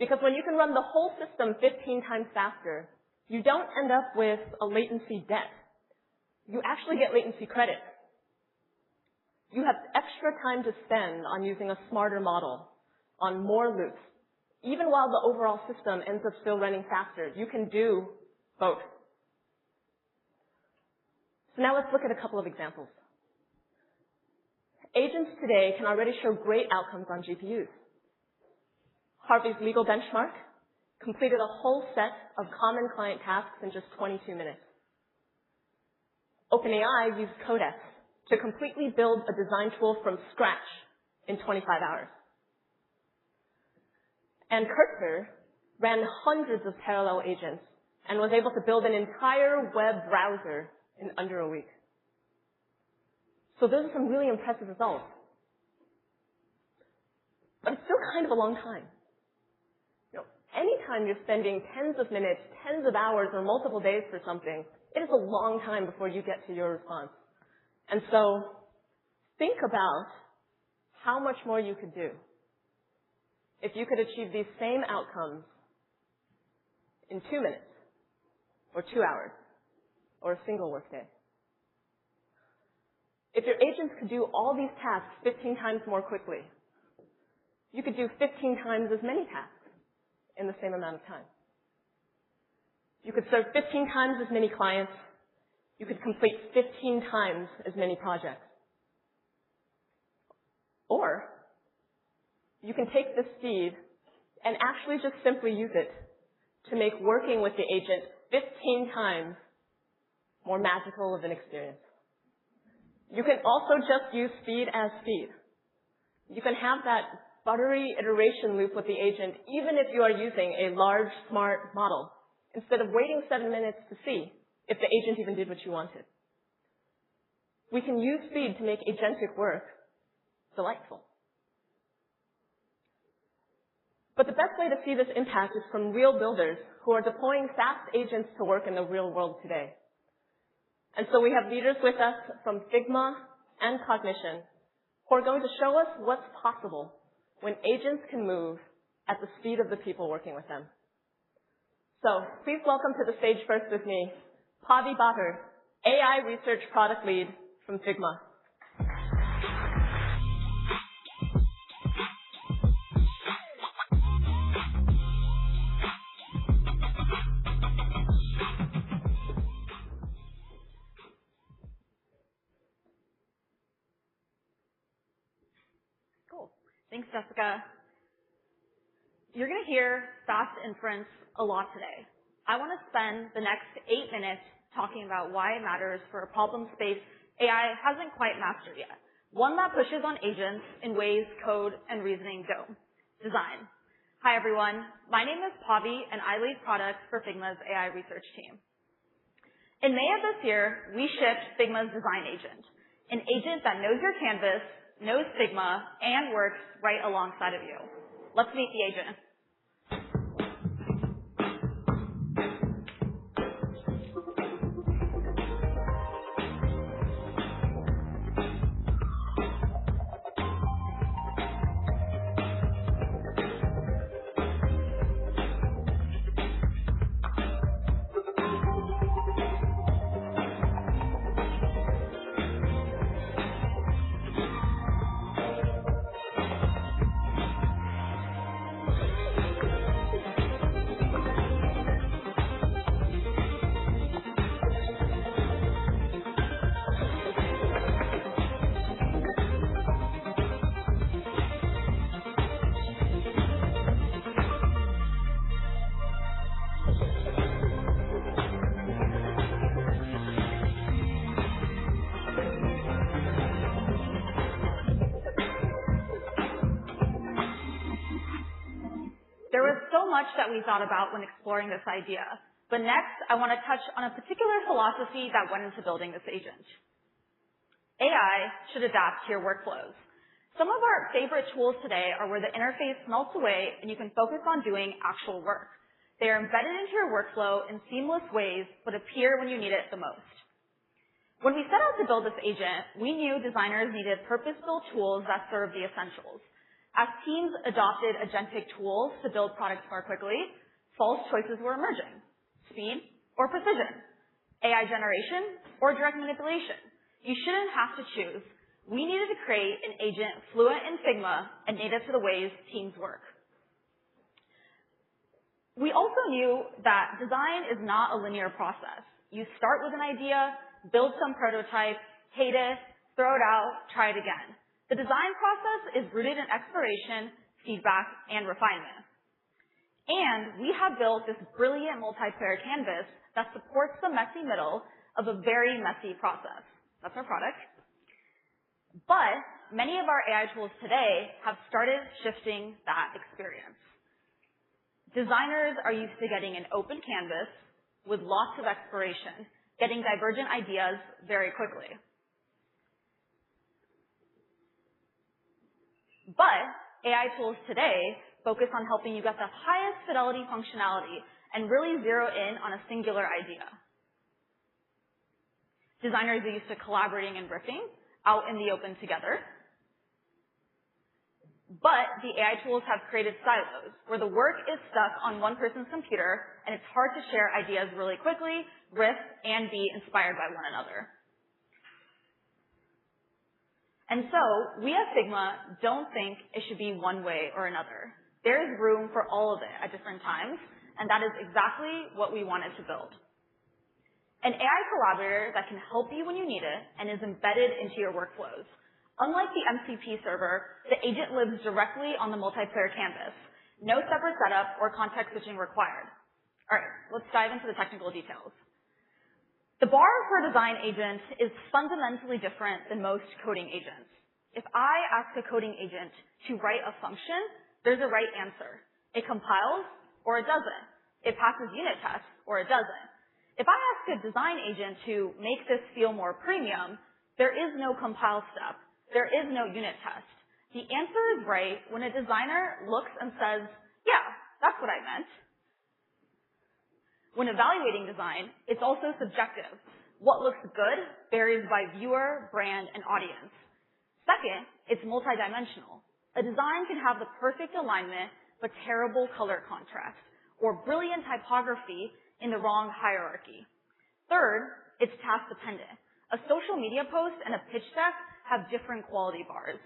Because when you can run the whole system 15 times faster, you don't end up with a latency debt. You actually get latency credit. You have extra time to spend on using a smarter model, on more loops. Even while the overall system ends up still running faster, you can do both. So now let's look at a couple of examples. Agents today can already show great outcomes on GPUs. Harvey's legal benchmark completed a whole set of common client tasks in just 22 minutes. OpenAI used Codex to completely build a design tool from scratch in 25 hours. And Cursor ran hundreds of parallel agents and was able to build an entire web browser in under a week. So those are some really impressive results. But it's still kind of a long time. Anytime you're spending tens of minutes, tens of hours, or multiple days for something, it is a long time before you get to your response. And so think about how much more you could do if you could achieve these same outcomes in 2 minutes, or 2 hours, or a single workday. If your agents could do all these tasks 15 times more quickly, you could do 15 times as many tasks in the same amount of time. You could serve 15 times as many clients. You could complete 15 times as many projects. Or you can take this speed and actually just simply use it to make working with the agent 15 times more magical of an experience. You can also just use speed as speed. You can have that buttery iteration loop with the agent even if you are using a large, smart model, instead of waiting 7 minutes to see if the agent even did what you wanted. We can use speed to make agentic work delightful. But the best way to see this impact is from real builders who are deploying fast agents to work in the real world today. And so we have leaders with us from Figma and Cognition who are going to show us what's possible when agents can move at the speed of the people working with them. So please welcome to the stage first with me, Pavi Bhatter, AI Research Product Lead from Figma. Thanks, Jessica. You're going to hear fast inference a lot today. I want to spend the next 8 minutes talking about why it matters for a problem space AI hasn't quite mastered yet. One that pushes on agents in ways code and reasoning don't. Design. Hi, everyone. My name is Pavi, and I lead products for Figma's AI research team. In May of this year, we shipped Figma's design agent, an agent that knows your canvas, knows Figma, and works right alongside of you. Let's meet the agent. There was so much that we thought about when exploring this idea, but next I want to touch on a particular philosophy that went into building this agent. AI should adapt to your workflows. Some of our favorite tools today are where the interface melts away and you can focus on doing actual work. They are embedded into your workflow in seamless ways, but appear when you need it the most. When we set out to build this agent, we knew designers needed purpose-built tools that serve the essentials. As teams adopted agentic tools to build products more quickly, false choices were emerging: speed or precision, AI generation or direct manipulation. You shouldn't have to choose. We needed to create an agent fluent in Figma and native to the ways teams work. We also knew that design is not a linear process. You start with an idea, build some prototype, hate it, throw it out, try it again. The design process is rooted in exploration, feedback, and refinement. And we have built this brilliant multiplayer canvas that supports the messy middle of a very messy process. That's our product. But many of our AI tools today have started shifting that experience. Designers are used to getting an open canvas with lots of exploration, getting divergent ideas very quickly. But AI tools today focus on helping you get the highest fidelity functionality and really zero in on a singular idea. Designers are used to collaborating and riffing out in the open together. But the AI tools have created silos where the work is stuck on one person's computer and it's hard to share ideas really quickly, riff, and be inspired by one another. And so, we at Figma don't think it should be one way or another. There is room for all of it at different times, and that is exactly what we wanted to build. An AI collaborator that can help you when you need it and is embedded into your workflows. Unlike the MCP server, the agent lives directly on the multiplayer canvas. No separate setup or context switching required. All right, let's dive into the technical details. The bar for a design agent is fundamentally different than most coding agents. If I ask a coding agent to write a function, there's a right answer. It compiles or it doesn't. It passes unit tests or it doesn't. If I ask a design agent to make this feel more premium, there is no compile step. There is no unit test. The answer is right when a designer looks and says, yeah, that's what I meant. When evaluating design, it's also subjective. What looks good varies by viewer, brand, and audience. Second, it's multidimensional. A design can have the perfect alignment, but terrible color contrast, or brilliant typography in the wrong hierarchy. Third, it's task-dependent. A social media post and a pitch deck have different quality bars.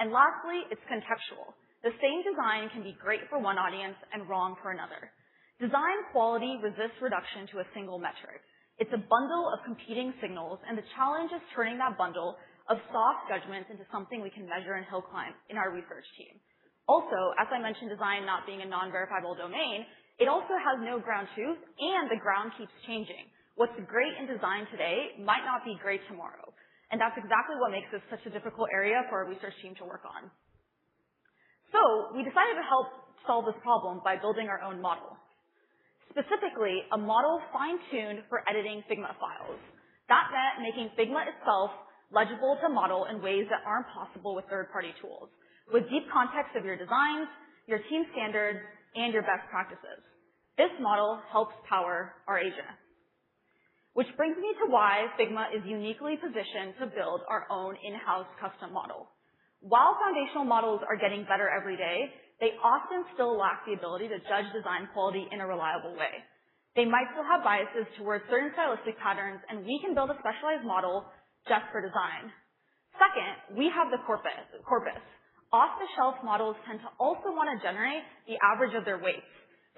And lastly, it's contextual. The same design can be great for one audience and wrong for another. Design quality resists reduction to a single metric. It's a bundle of competing signals, and the challenge is turning that bundle of soft judgments into something we can measure and hill climb in our research team. Also, as I mentioned, design not being a non-verifiable domain, it also has no ground truth, and the ground keeps changing. What's great in design today might not be great tomorrow, and that's exactly what makes this such a difficult area for our research team to work on. So, we decided to help solve this problem by building our own model. Specifically, a model fine-tuned for editing Figma files. That meant making Figma itself legible to model in ways that aren't possible with third-party tools, with deep context of your designs, your team standards, and your best practices. This model helps power our agent. Which brings me to why Figma is uniquely positioned to build our own in-house custom model. While foundational models are getting better every day, they often still lack the ability to judge design quality in a reliable way. They might still have biases towards certain stylistic patterns, and we can build a specialized model just for design. Second, we have the corpus. Off-the-shelf models tend to also want to generate the average of their weights,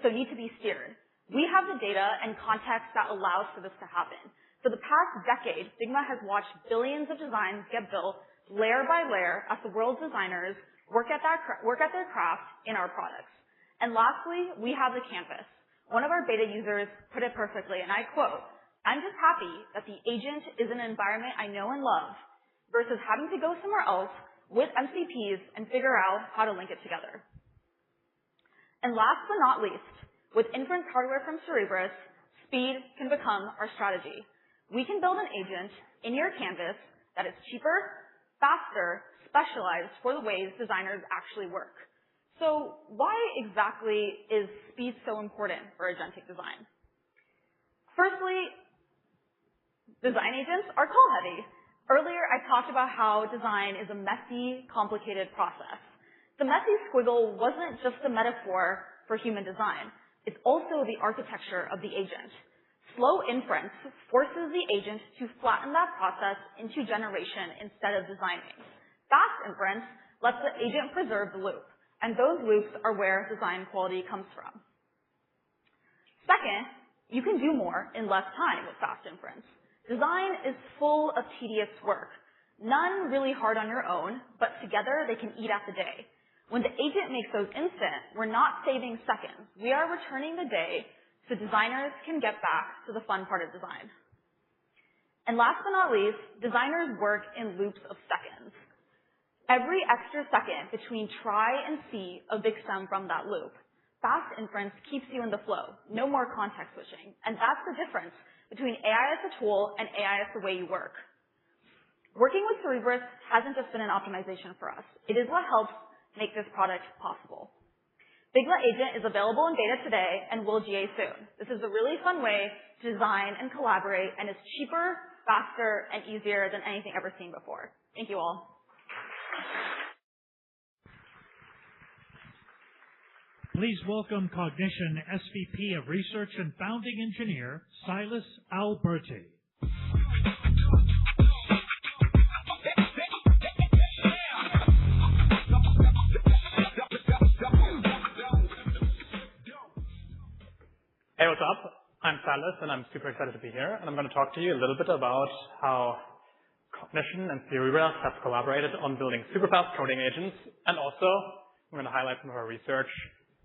so need to be steered. We have the data and context that allows for this to happen. For the past decade, Figma has watched billions of designs get built layer by layer as the world's designers work at their craft in our products. And lastly, we have the canvas. One of our beta users put it perfectly, and I quote, "I'm just happy that the agent is in an environment I know and love versus having to go somewhere else with MCPs and figure out how to link it together." And last but not least, with inference hardware from Cerebras, speed can become our strategy. We can build an agent in your canvas that is cheaper, faster, specialized for the ways designers actually work. So why exactly is speed so important for agentic design? Firstly, design agents are call-heavy. Earlier, I talked about how design is a messy, complicated process. The messy squiggle wasn't just a metaphor for human design. It's also the architecture of the agent. Slow inference forces the agent to flatten that process into generation instead of designing. Fast inference lets the agent preserve the loop, and those loops are where design quality comes from. Second, you can do more in less time with fast inference. Design is full of tedious work. None really hard on your own, but together they can eat at the day. When the agent makes those instant, we're not saving seconds. We are returning the day so designers can get back to the fun part of design. And last but not least, designers work in loops of seconds. Every extra second between try and see a big sum from that loop. Fast inference keeps you in the flow. No more context switching. And that's the difference between AI as a tool and AI as the way you work. Working with Cerebras hasn't just been an optimization for us. It is what helps make this product possible. Figma Agent is available in beta today and will GA soon. This is a really fun way to design and collaborate, and it's cheaper, faster, and easier than anything ever seen before. Thank you all. Please welcome Cognition SVP of Research and Founding Engineer, Silas Alberti. Hey, what's up? I'm Silas, and I'm super excited to be here. And I'm going to talk to you a little bit about how Cognition and Cerebras have collaborated on building super fast coding agents. And also, I'm going to highlight some of our research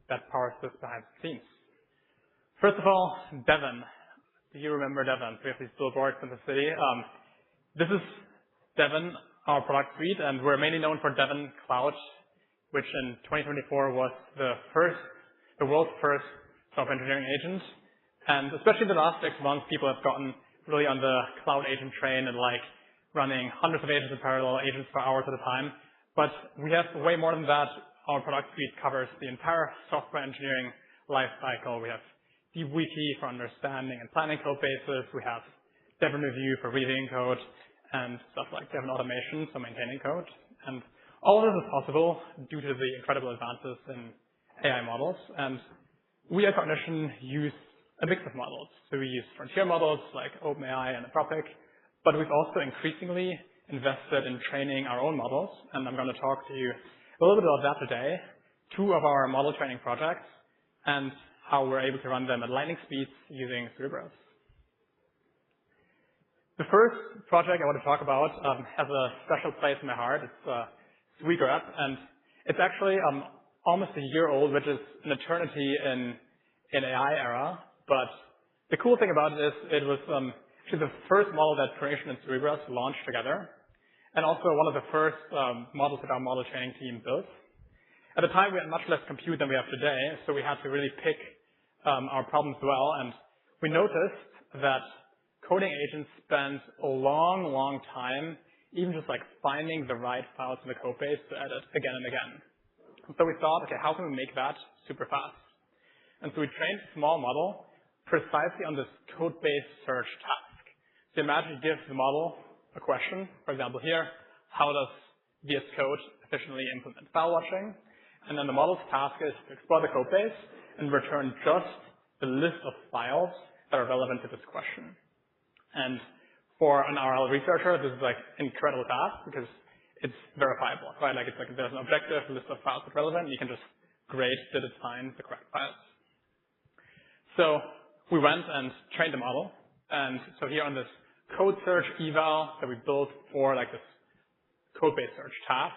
that powers this behind the scenes. First of all, Devon. Do you remember Devon? We have these billboards in the city. This is Devon, our product suite, and we're mainly known for Devon Cloud, which in 2024 was the world's first software engineering agent. And especially the last 6 months, people have gotten really on the cloud agent train and like running hundreds of agents in parallel, agents for hours at a time. But we have way more than that. Our product suite covers the entire software engineering lifecycle. We have DeepWiki for understanding and planning code bases. We have Devon Review for reading code and stuff like Devon Automation for maintaining code. And all of this is possible due to the incredible advances in AI models. And we at Cognition use a mix of models. So we use frontier models like OpenAI and Anthropic, but we've also increasingly invested in training our own models. And I'm going to talk to you a little bit about that today, 2 of our model training projects, and how we're able to run them at lightning speeds using Cerebras. The first project I want to talk about has a special place in my heart. It's SweetGrep, and it's actually almost a year old, which is an eternity in AI era. But the cool thing about it is it was actually the first model that Cognition and Cerebras launched together, and also one of the first models that our model training team built. At the time, we had much less compute than we have today, so we had to really pick our problems well. And we noticed that coding agents spend a long, long time even just like finding the right files in the code base to edit again and again. So we thought, okay, how can we make that super fast? And so we trained a small model precisely on this code-based search task. So imagine you give the model a question, for example here, how does VS Code efficiently implement file watching? And then the model's task is to explore the code base and return just the list of files that are relevant to this question. And for an RL researcher, this is like an incredible task because it's verifiable, right? Like it's like there's an objective list of files that's relevant. You can just grade did it find the correct files. So we went and trained the model. And so here on this code search eval that we built for like this code-based search task,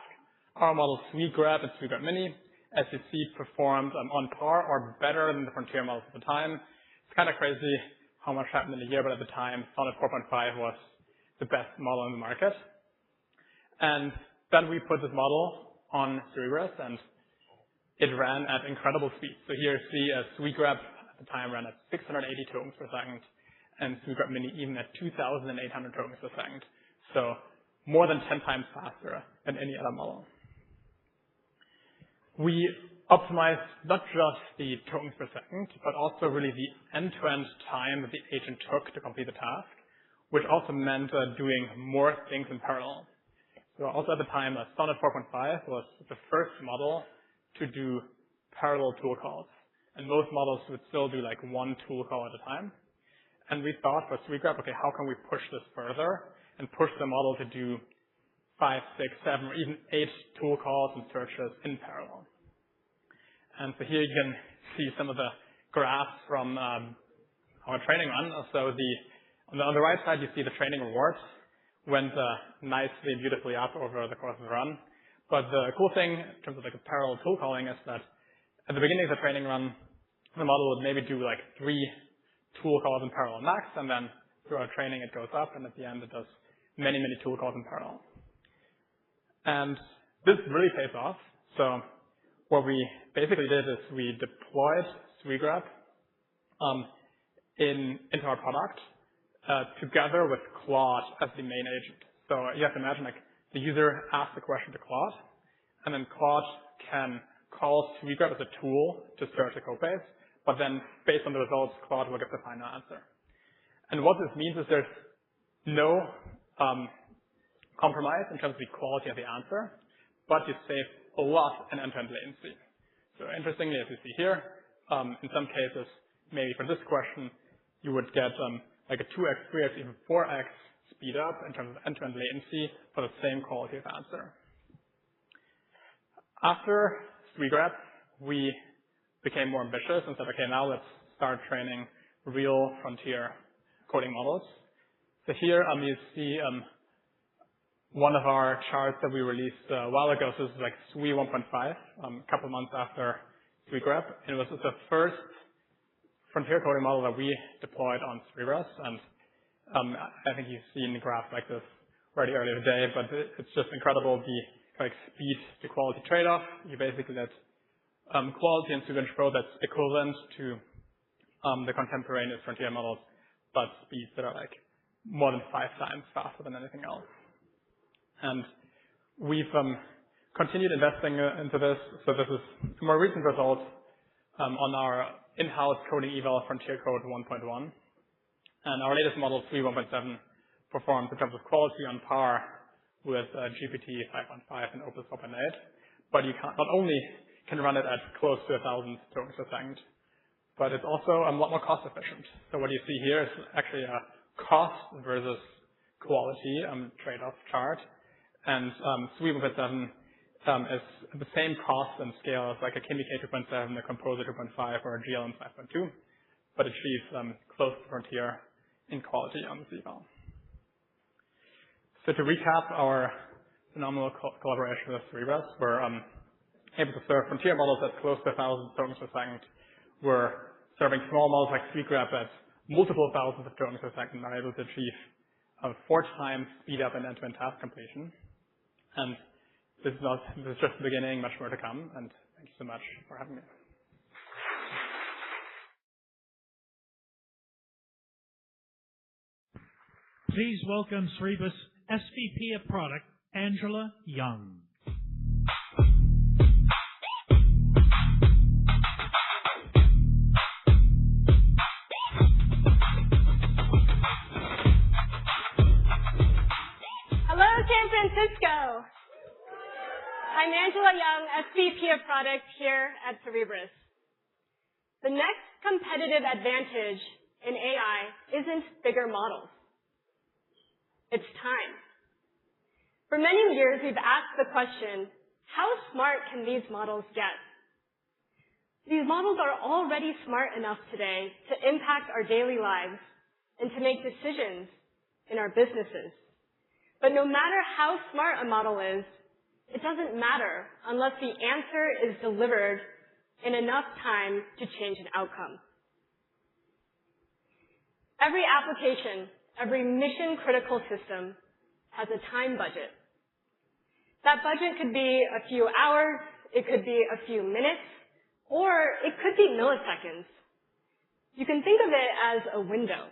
our model SweetGrep and SweetGrep Mini, as you see, performed on par or better than the frontier models at the time. It's kind of crazy how much happened in a year, but at the time, Sonnet 4.5 was the best model in the market. And then we put this model on Cerebras, and it ran at incredible speed. So here you see a SweetGrep at the time ran at 680 tokens per second, and SweetGrep Mini even at 2,800 tokens per second. So more than 10 times faster than any other model. We optimized not just the tokens per second, but also really the end-to-end time that the agent took to complete the task, which also meant doing more things in parallel. So also at the time, Sonnet 4.5 was the first model to do parallel tool calls. And most models would still do like one tool call at a time. And we thought for SweetGraph, okay, how can we push this further and push the model to do 5, 6, 7, or even 8 tool calls and searches in parallel. And so here you can see some of the graphs from our training run. So on the right side, you see the training rewards went nicely and beautifully up over the course of the run. But the cool thing in terms of like a parallel tool calling is that at the beginning of the training run, the model would maybe do like 3 tool calls in parallel max, and then through our training it goes up, and at the end it does many, many tool calls in parallel. And this really pays off. So what we basically did is we deployed SweetGraph into our product together with Claude as the main agent. So you have to imagine like the user asks a question to Claude, and then Claude can call SweetGraph as a tool to search the code base, but then based on the results, Claude will get the final answer. And what this means is there's no compromise in terms of the quality of the answer, but you save a lot in end-to-end latency. So interestingly, as you see here, in some cases, maybe for this question, you would get like a 2x, 3x, even 4x speed up in terms of end-to-end latency for the same quality of answer. After SweetGraph, we became more ambitious and said, okay, now let's start training real frontier coding models. So here you see one of our charts that we released a while ago. So this is like SWE 1.5, a couple months after SweetGraph. And it was the first frontier coding model that we deployed on Cerebras. And I think you've seen graphs like this already earlier today, but it's just incredible the like speed to quality trade-off. You basically get quality and Super Pro that's equivalent to the contemporaneous frontier models, but speeds that are like more than 5 times faster than anything else. And we've continued investing into this. So this is a more recent result on our in-house coding eval Frontier Code 1.1. And our latest model, SWE 1.7, performs in terms of quality on par with GPT 5.5 and Opus 4.8. But you not only can run it at close to 1,000 tokens per second, but it's also a lot more cost efficient. So what you see here is actually a cost versus quality trade-off chart. And SWE 1.7 is the same cost and scale as like a KMK 2.7, a Composer 2.5, or a GLM 5.2, but achieves close to frontier in quality on this eval. So to recap our phenomenal collaboration with Cerebras, we're able to serve frontier models at close to 1,000 tokens per second. We're serving small models like SweetGraph at multiple thousands of tokens per second and are able to achieve 4 times speed up in end-to-end task completion. And this is just the beginning, much more to come. And thank you so much for having me. Please welcome Cerebras SVP of Product, Angela Young. Hello, San Francisco. I'm Angela Young, SVP of Product here at Cerebras. The next competitive advantage in AI isn't bigger models. It's time. For many years, we've asked the question, how smart can these models get? These models are already smart enough today to impact our daily lives and to make decisions in our businesses. But no matter how smart a model is, it doesn't matter unless the answer is delivered in enough time to change an outcome. Every application, every mission-critical system has a time budget. That budget could be a few hours, it could be a few minutes, or it could be milliseconds. You can think of it as a window.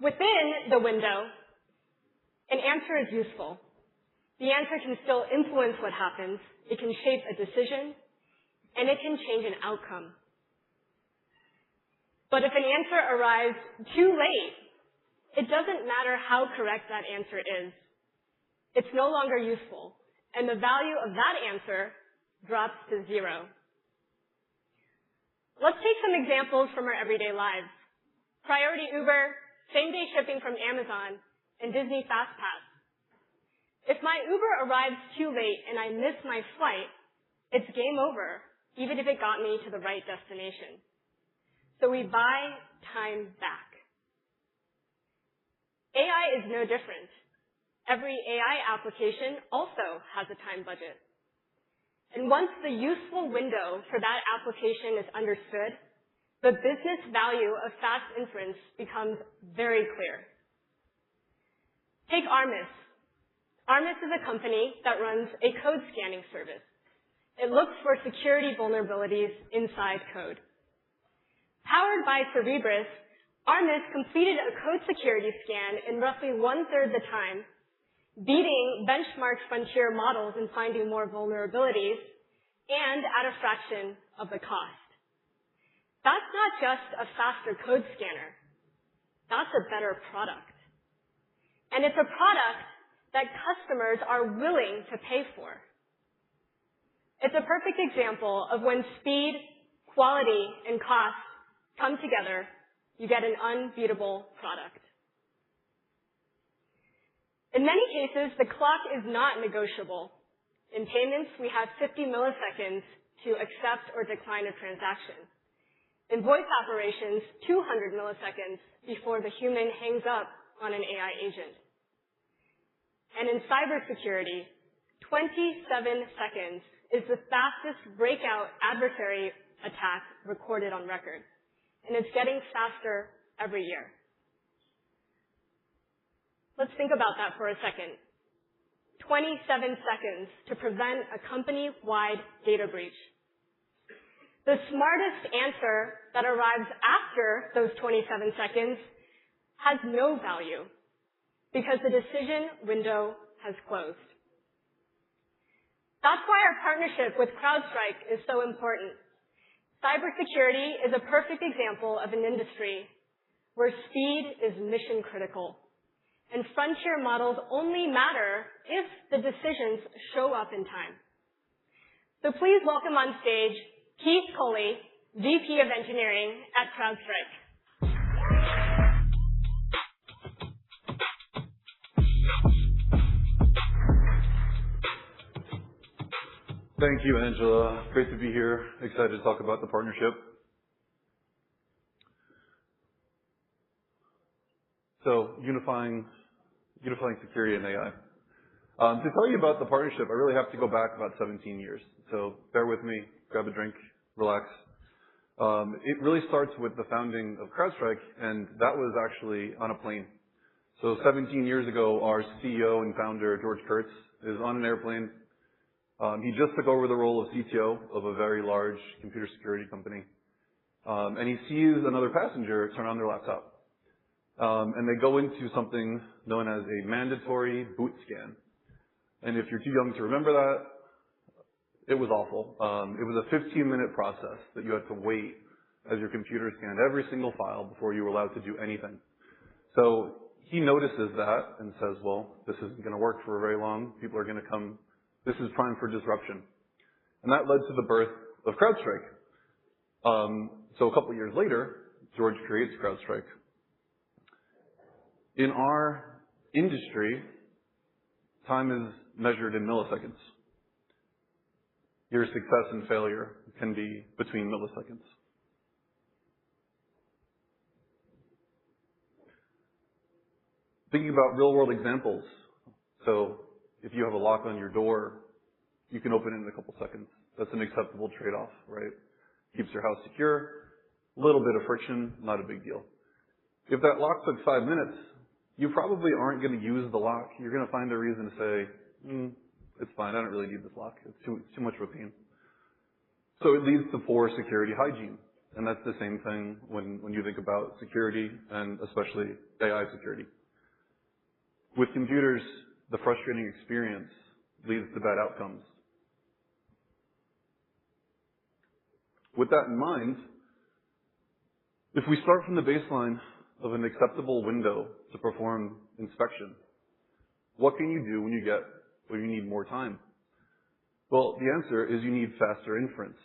Within the window, an answer is useful. The answer can still influence what happens, it can shape a decision, and it can change an outcome. But if an answer arrives too late, it doesn't matter how correct that answer is. It's no longer useful, and the value of that answer drops to 0. Let's take some examples from our everyday lives. Priority Uber, same-day shipping from Amazon, and Disney FastPass. If my Uber arrives too late and I miss my flight, it's game over, even if it got me to the right destination. So we buy time back. AI is no different. Every AI application also has a time budget. And once the useful window for that application is understood, the business value of fast inference becomes very clear. Take Armis. Armis is a company that runs a code scanning service. It looks for security vulnerabilities inside code. Powered by Cerebras, Armis completed a code security scan in roughly 1/3 the time, beating benchmark frontier models in finding more vulnerabilities, and at a fraction of the cost. That's not just a faster code scanner. That's a better product. And it's a product that customers are willing to pay for. It's a perfect example of when speed, quality, and cost come together, you get an unbeatable product. In many cases, the clock is not negotiable. In payments, we have 50 milliseconds to accept or decline a transaction. In voice operations, 200 milliseconds before the human hangs up on an AI agent. And in cybersecurity, 27 seconds is the fastest breakout adversary attack recorded on record. And it's getting faster every year. Let's think about that for a second. 27 seconds to prevent a company-wide data breach. The smartest answer that arrives after those 27 seconds has no value because the decision window has closed. That's why our partnership with CrowdStrike is so important. Cybersecurity is a perfect example of an industry where speed is mission critical. And frontier models only matter if the decisions show up in time. So please welcome on stage Keith Coley, VP of Engineering at CrowdStrike. Thank you, Angela. Great to be here. Excited to talk about the partnership. So, unifying security and AI. To tell you about the partnership, I really have to go back about 17 years. So bear with me, grab a drink, relax. It really starts with the founding of CrowdStrike, and that was actually on a plane. So 17 years ago, our CEO and founder, George Kurtz, is on an airplane. He just took over the role of CTO of a very large computer security company. And he sees another passenger turn on their laptop. And they go into something known as a mandatory boot scan. And if you're too young to remember that, it was awful. It was a 15-minute process that you had to wait as your computer scanned every single file before you were allowed to do anything. So he notices that and says, well, this isn't going to work for very long. People are going to come. This is prime for disruption. And that led to the birth of CrowdStrike. So a couple years later, George creates CrowdStrike. In our industry, time is measured in milliseconds. Your success and failure can be between milliseconds. Thinking about real-world examples. So if you have a lock on your door, you can open it in a couple seconds. That's an acceptable trade-off, right? Keeps your house secure. A little bit of friction, not a big deal. If that lock took 5 minutes, you probably aren't going to use the lock. You're going to find a reason to say, it's fine, I don't really need this lock. It's too much of a pain. So it leads to poor security hygiene. And that's the same thing when you think about security and especially AI security. With computers, the frustrating experience leads to bad outcomes. With that in mind, if we start from the baseline of an acceptable window to perform inspection. What can you do when you need more time? Well, the answer is you need faster inference.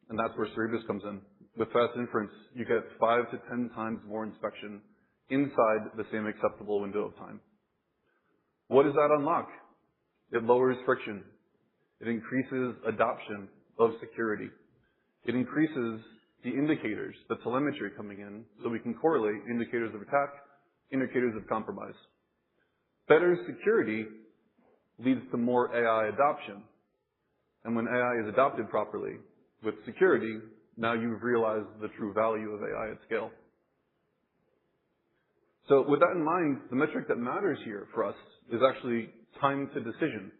And that's where Cerebras comes in. With fast inference, you get 5 to 10 times more inspection inside the same acceptable window of time. What does that unlock? It lowers friction. It increases adoption of security. It increases the indicators, the telemetry coming in, so we can correlate indicators of attack, indicators of compromise. Better security leads to more AI adoption. And when AI is adopted properly with security, now you've realized the true value of AI at scale. So with that in mind, the metric that matters here for us is actually time to decision.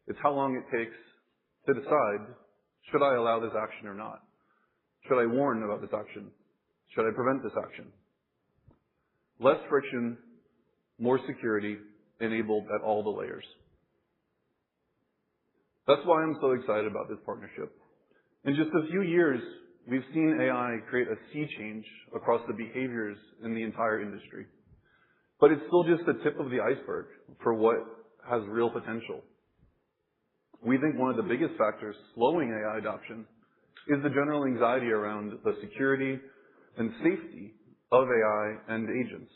It's how long it takes to decide, should I allow this action or not? Should I warn about this action? Should I prevent this action? Less friction, more security enabled at all the layers. That's why I'm so excited about this partnership. In just a few years, we've seen AI create a sea change across the behaviors in the entire industry. But it's still just the tip of the iceberg for what has real potential. We think one of the biggest factors slowing AI adoption is the general anxiety around the security and safety of AI and agents.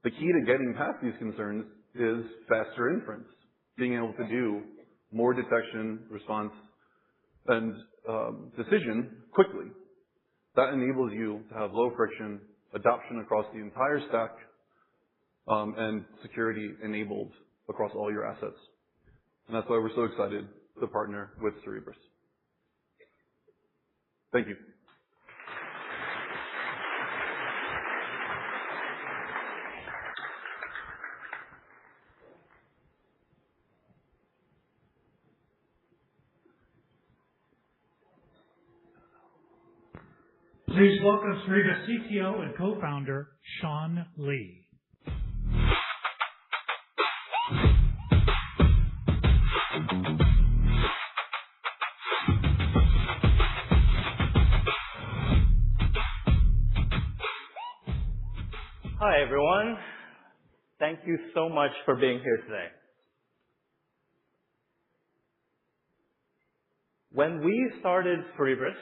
The key to getting past these concerns is faster inference, being able to do more detection, response, and decision quickly. That enables you to have low friction, adoption across the entire stack, and security enabled across all your assets. And that's why we're so excited to partner with Cerebras. Thank you. Please welcome Cerebras CTO and co-founder, Sean Lee. Hi, everyone. Thank you so much for being here today. When we started Cerebras,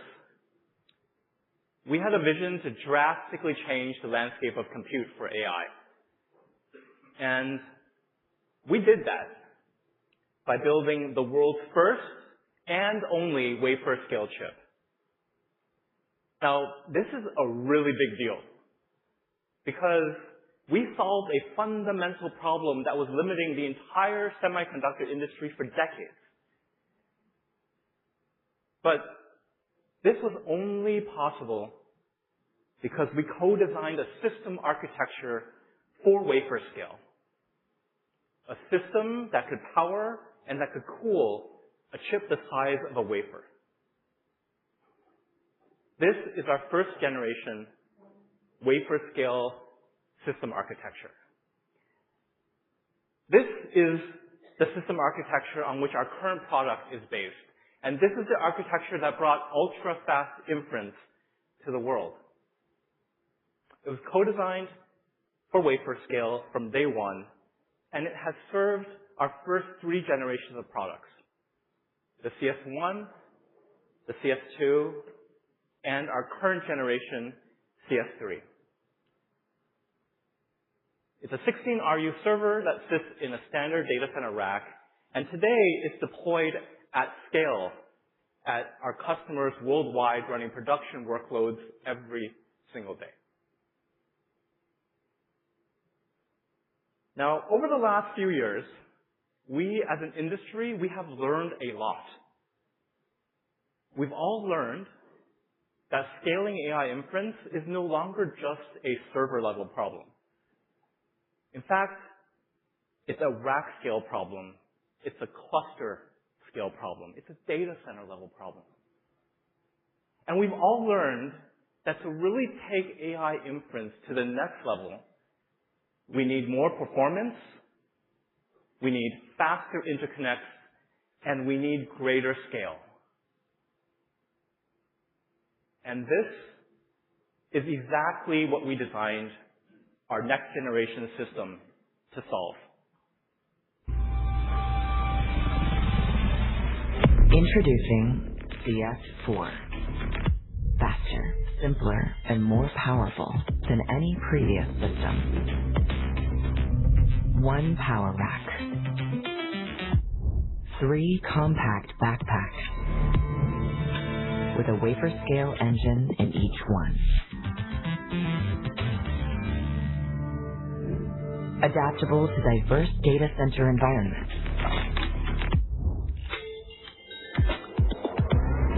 we had a vision to drastically change the landscape of compute for AI. And we did that by building the world's first and only wafer-scale chip. Now, this is a really big deal because we solved a fundamental problem that was limiting the entire semiconductor industry for decades. But this was only possible because we co-designed a system architecture for wafer-scale. A system that could power and that could cool a chip the size of a wafer. This is our first generation wafer-scale system architecture. This is the system architecture on which our current product is based. And this is the architecture that brought ultra-fast inference to the world. It was co-designed for wafer-scale from day one, and it has served our first 3 generations of products. The CS1, the CS2, and our current generation, CS3. It's a 16RU server that sits in a standard data center rack, and today it's deployed at scale at our customers worldwide running production workloads every single day. Now, over the last few years, we as an industry, we have learned a lot. We've all learned that scaling AI inference is no longer just a server-level problem. In fact, it's a rack scale problem. It's a cluster scale problem. It's a data center level problem. And we've all learned that to really take AI inference to the next level, we need more performance, we need faster interconnects, and we need greater scale. And this is exactly what we designed our next generation system to solve. Introducing CS4. Faster, simpler, and more powerful than any previous system. One power rack. 3 compact backpacks with a wafer-scale engine in each one. Adaptable to diverse data center environments.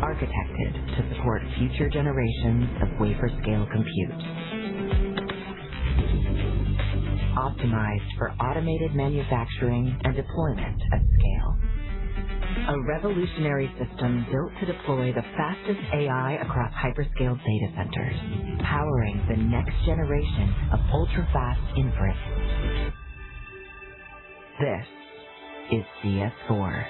Architected to support future generations of wafer-scale compute. Optimized for automated manufacturing and deployment at scale. A revolutionary system built to deploy the fastest AI across hyperscale data centers, powering the next generation of ultra-fast inference. This is CS4.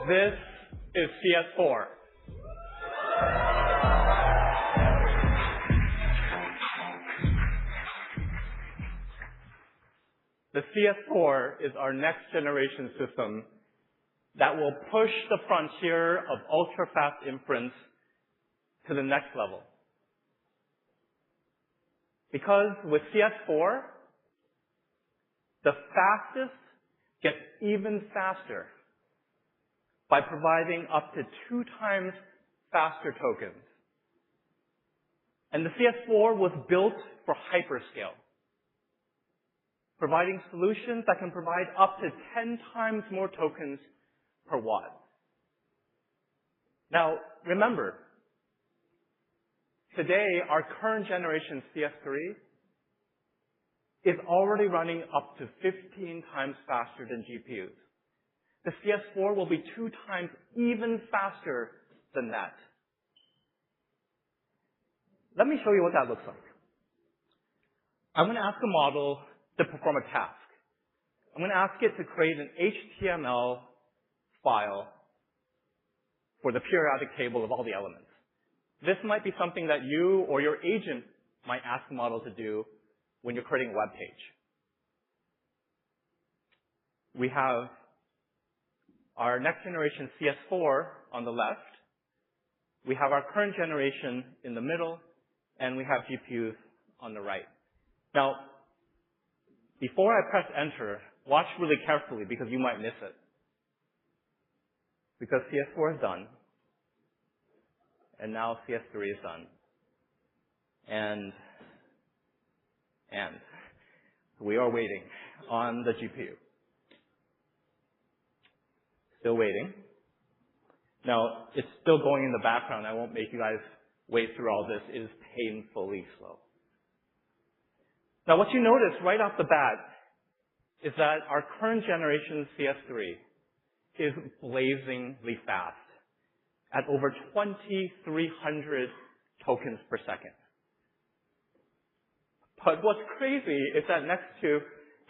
This is CS4. The CS4 is our next generation system that will push the frontier of ultra-fast inference to the next level. Because with CS4, the fastest gets even faster by providing up to 2 times faster tokens. And the CS4 was built for hyperscale, providing solutions that can provide up to 10 times more tokens per watt. Now, remember, today our current generation CS3 is already running up to 15 times faster than GPUs. The CS4 will be 2 times even faster than that. Let me show you what that looks like. I'm going to ask a model to perform a task. I'm going to ask it to create an HTML file for the periodic table of all the elements. This might be something that you or your agent might ask the model to do when you're creating a web page. We have our next generation CS4 on the left. We have our current generation in the middle, and we have GPUs on the right. Now, before I press enter, watch really carefully because you might miss it. Because CS4 is done, and now CS3 is done. And we are waiting on the GPU. Still waiting. Now, it's still going in the background. I won't make you guys wait through all this. It is painfully slow. Now, what you notice right off the bat is that our current generation CS3 is blazingly fast at over 2,300 tokens per second. But what's crazy is that next to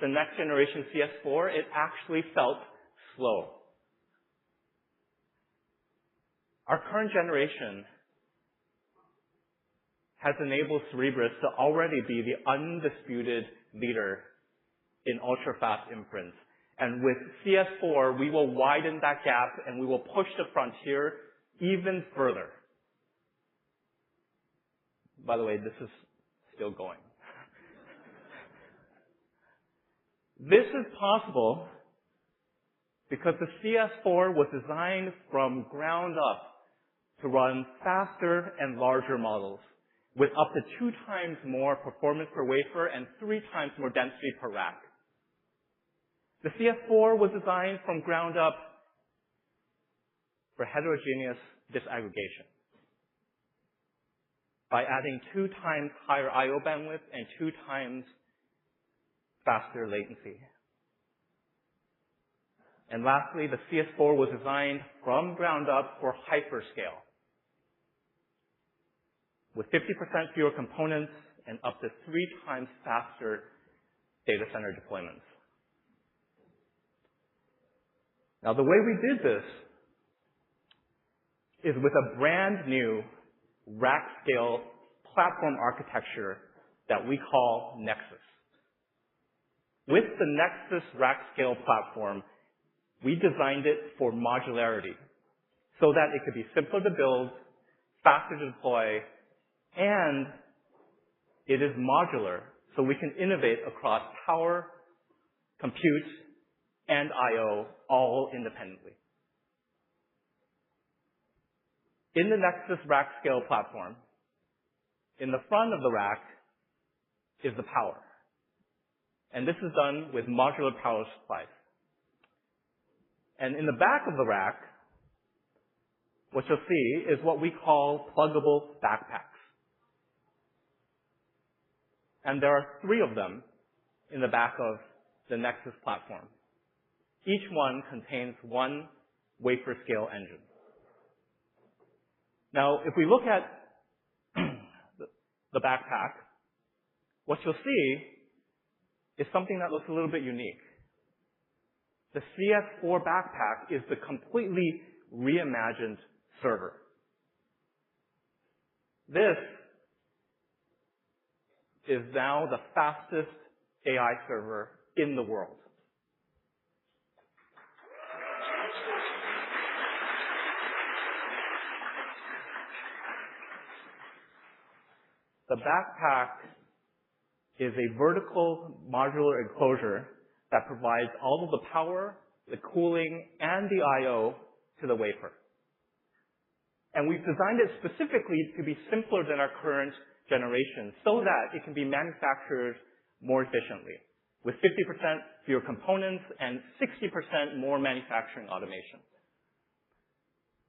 the next generation CS4, it actually felt slow. Our current generation has enabled Cerebras to already be the undisputed leader in ultra-fast inference. And with CS4, we will widen that gap and we will push the frontier even further. By the way, this is still going. This is possible because the CS4 was designed from ground up to run faster and larger models with up to 2 times more performance per wafer and 3 times more density per rack. The CS4 was designed from ground up for heterogeneous disaggregation by adding 2 times higher I/O bandwidth and 2 times faster latency. And lastly, the CS4 was designed from ground up for hyperscale. with 50% fewer components and up to 3 times faster data center deployments. Now, the way we did this is with a brand new rack-scale platform architecture that we call Nexus. With the Nexus rack-scale platform, we designed it for modularity so that it could be simpler to build, faster to deploy, and it is modular so we can innovate across power, compute, and I/O all independently. In the Nexus rack-scale platform, in the front of the rack is the power. And this is done with modular power supplies. And in the back of the rack, what you'll see is what we call pluggable backpacks. And there are 3 of them in the back of the Nexus platform. Each one contains 1 Wafer-Scale engine. Now, if we look at the backpack, what you'll see is something that looks a little bit unique. The CS4 backpack is the completely reimagined server. This is now the fastest AI server in the world. The backpack is a vertical modular enclosure that provides all of the power, the cooling, and the I/O to the wafer. And we've designed it specifically to be simpler than our current generation so that it can be manufactured more efficiently with 50% fewer components and 60% more manufacturing automation.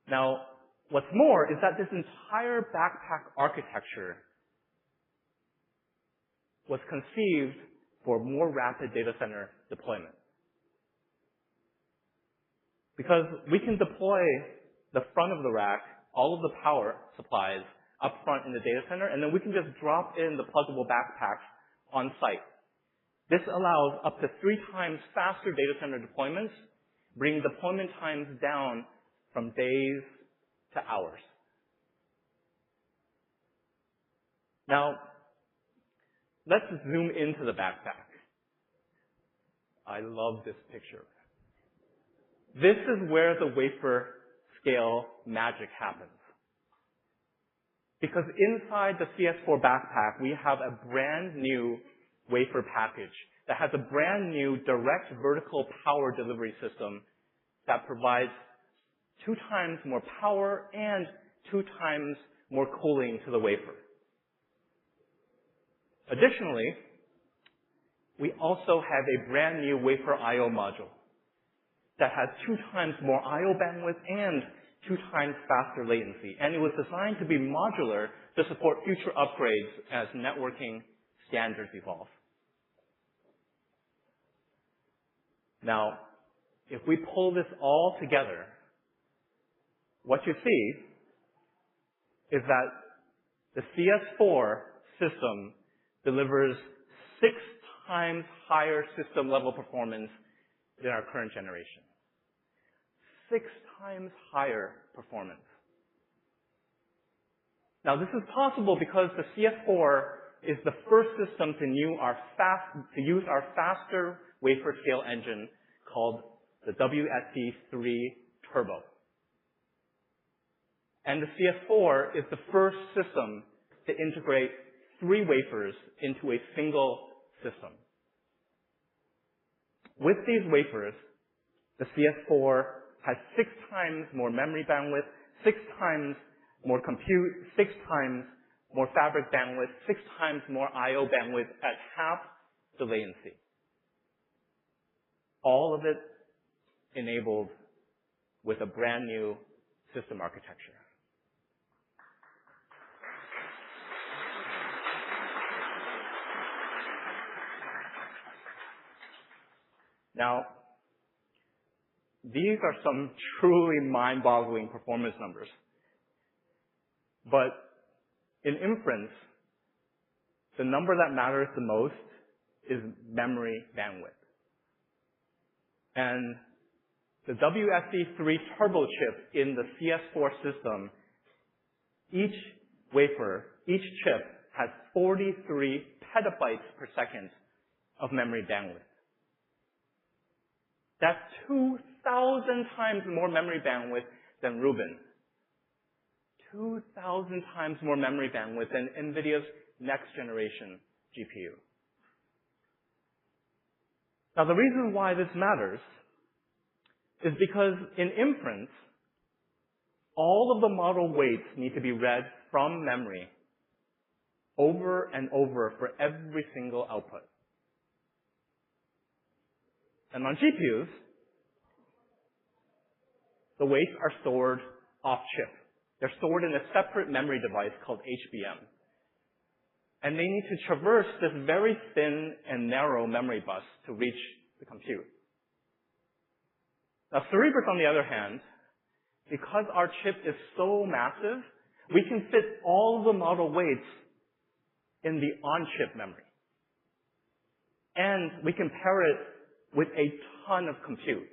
Now, what's more is that this entire backpack architecture was conceived for more rapid data center deployment. Because we can deploy the front of the rack, all of the power supplies up front in the data center, and then we can just drop in the pluggable backpacks on site. This allows up to 3 times faster data center deployments, bringing deployment times down from days to hours. Now, let's zoom into the backpack. I love this picture. This is where the wafer-scale magic happens. Because inside the CS4 backpack, we have a brand new wafer package that has a brand new direct vertical power delivery system that provides 2 times more power and 2 times more cooling to the wafer. Additionally, we also have a brand new wafer I/O module that has 2 times more I/O bandwidth and 2 times faster latency. And it was designed to be modular to support future upgrades as networking standards evolve. Now, if we pull this all together, what you see is that the CS4 system delivers 6 times higher system-level performance than our current generation. 6 times higher performance. Now, this is possible because the CS4 is the first system to use our faster wafer-scale engine called the WSC3 Turbo. And the CS4 is the first system to integrate 3 wafers into a single system. With these wafers, the CS4 has 6 times more memory bandwidth, 6 times more compute, 6 times more fabric bandwidth, 6 times more I/O bandwidth at half the latency. All of it enabled with a brand new system architecture. Now, these are some truly mind-boggling performance numbers. But In inference, the number that matters the most is memory bandwidth. And the WSE3 turbo chip in the CS4 system, each wafer, each chip has 43 petabytes per second of memory bandwidth. That's 2,000 times more memory bandwidth than Rubin. 2,000 times more memory bandwidth than NVIDIA's next generation GPU. Now, the reason why this matters is because in inference, all of the model weights need to be read from memory over and over for every single output. And on GPUs, the weights are stored off-chip. They're stored in a separate memory device called HBM. And they need to traverse this very thin and narrow memory bus to reach the compute. Now, Cerebras, on the other hand, because our chip is so massive, we can fit all the model weights in the on-chip memory. And we can pair it with a ton of compute.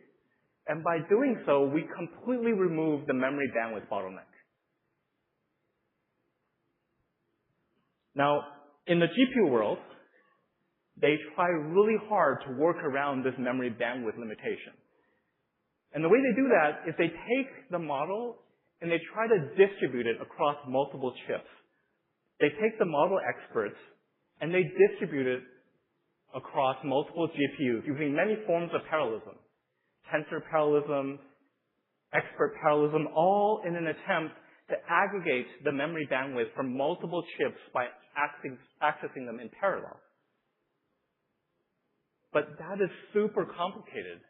And by doing so, we completely remove the memory bandwidth bottleneck. Now, in the GPU world, they try really hard to work around this memory bandwidth limitation. And the way they do that is they take the model and they try to distribute it across multiple chips. They take the model experts and they distribute it across multiple GPUs using many forms of parallelism. Tensor parallelism, expert parallelism, all in an attempt to aggregate the memory bandwidth from multiple chips by accessing them in parallel. But that is super complicated.